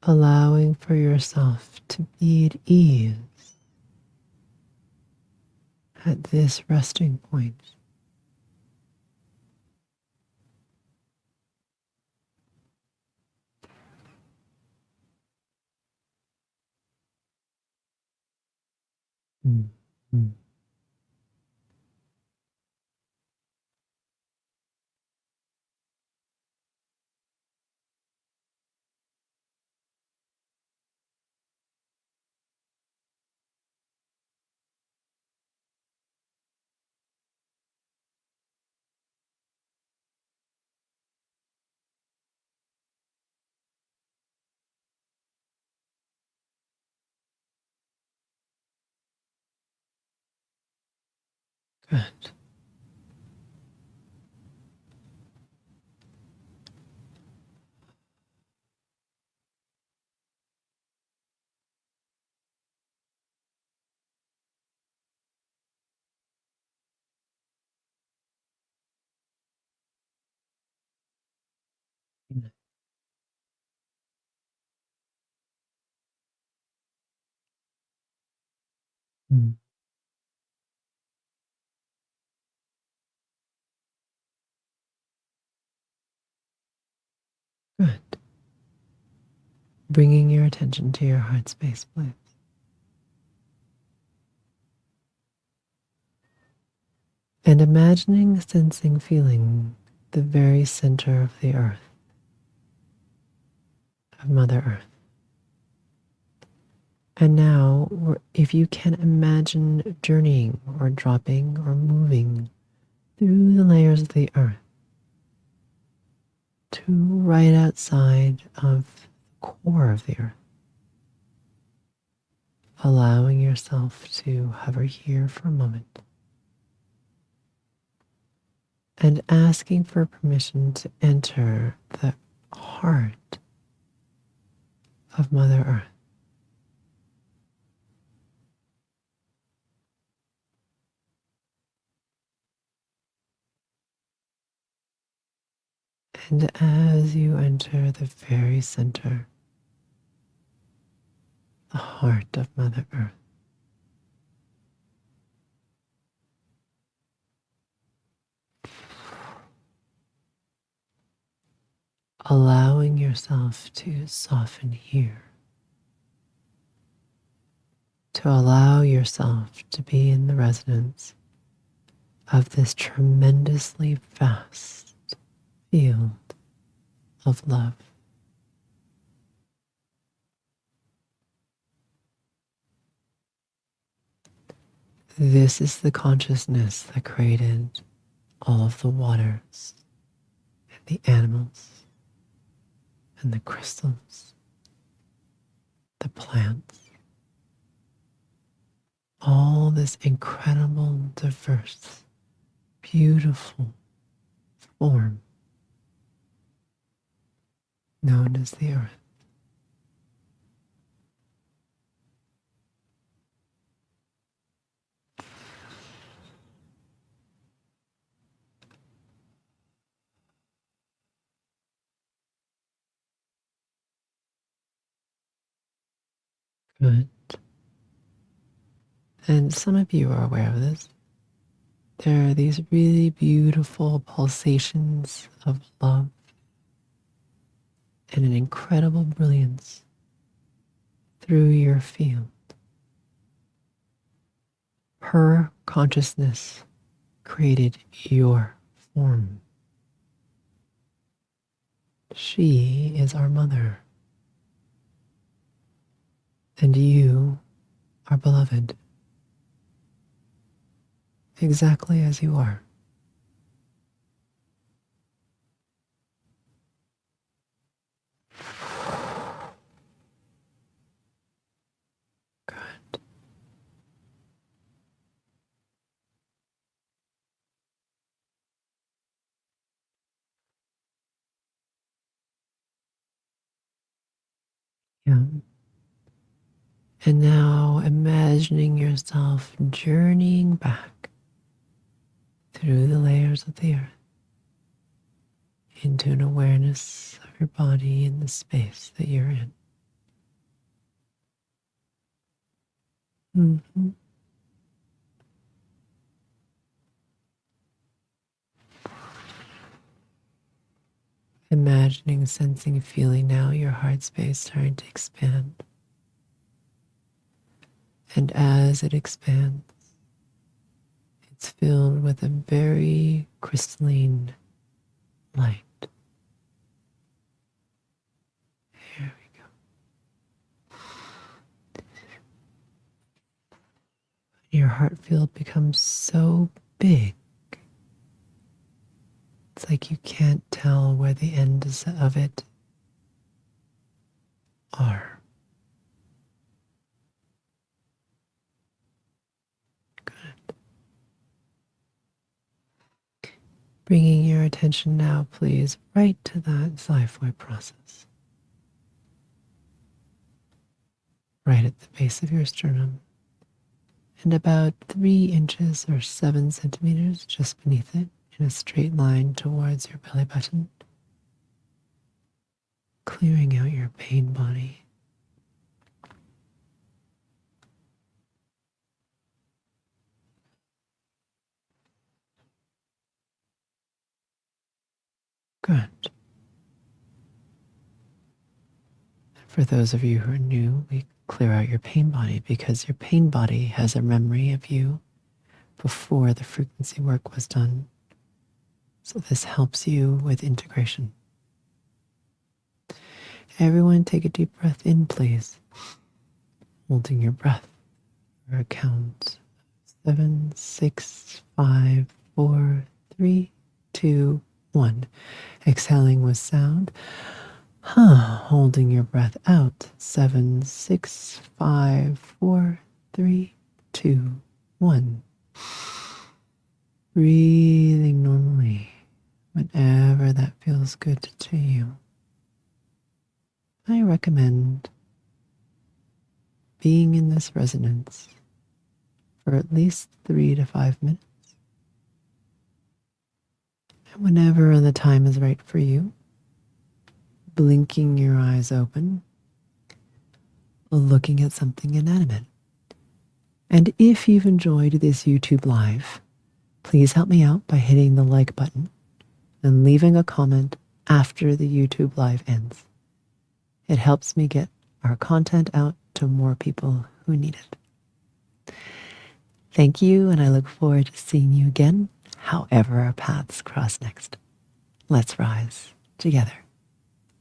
Speaker 1: allowing for yourself to be at ease at this resting point. Mm-hmm. Good. Mm. Good. Bringing your attention to your heart space, please. And imagining, sensing, feeling the very center of the earth, of Mother Earth. And now, if you can imagine journeying or dropping or moving through the layers of the earth to right outside of the core of the earth, allowing yourself to hover here for a moment and asking for permission to enter the heart of Mother Earth. And as you enter the very center, the heart of Mother Earth, allowing yourself to soften here, to allow yourself to be in the resonance of this tremendously vast field of love. This is the consciousness that created all of the waters and the animals and the crystals, the plants, all this incredible, diverse, beautiful form known as the earth. Good. And some of you are aware of this. There are these really beautiful pulsations of love and an incredible brilliance through your field. Her consciousness created your form. She is our mother. And you are beloved, exactly as you are. Good. Yeah. And now imagining yourself journeying back through the layers of the earth into an awareness of your body and the space that you're in. Mm-hmm. Imagining, sensing, feeling now your heart space starting to expand. And as it expands, it's filled with a very crystalline light. Here we go. Your heart field becomes so big. It's like you can't tell where the ends of it are. Good.
Speaker 4: Bringing your attention now, please, right to that xiphoid process. Right at the base of your sternum, and about 3 inches or 7 centimeters just beneath it, in a straight line towards your belly button, clearing out your pain body. Good. For those of you who are new, we clear out your pain body because your pain body has a memory of you before the frequency work was done. So this helps you with integration. Everyone take a deep breath in, please. Holding your breath for a count. 7, 6, 5, 4, 3, 2, 1. Exhaling with sound. Holding your breath out. 7, 6, 5, 4, 3, 2, 1. Breathing normally whenever that feels good to you. I recommend being in this resonance for at least 3 to 5 minutes. And whenever the time is right for you, blinking your eyes open, looking at something inanimate. And if you've enjoyed this YouTube Live, please help me out by hitting the like button and leaving a comment after the YouTube Live ends. It helps me get our content out to more people who need it. Thank you, and I look forward to seeing you again, however our paths cross next. Let's rise together.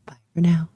Speaker 4: Bye for now.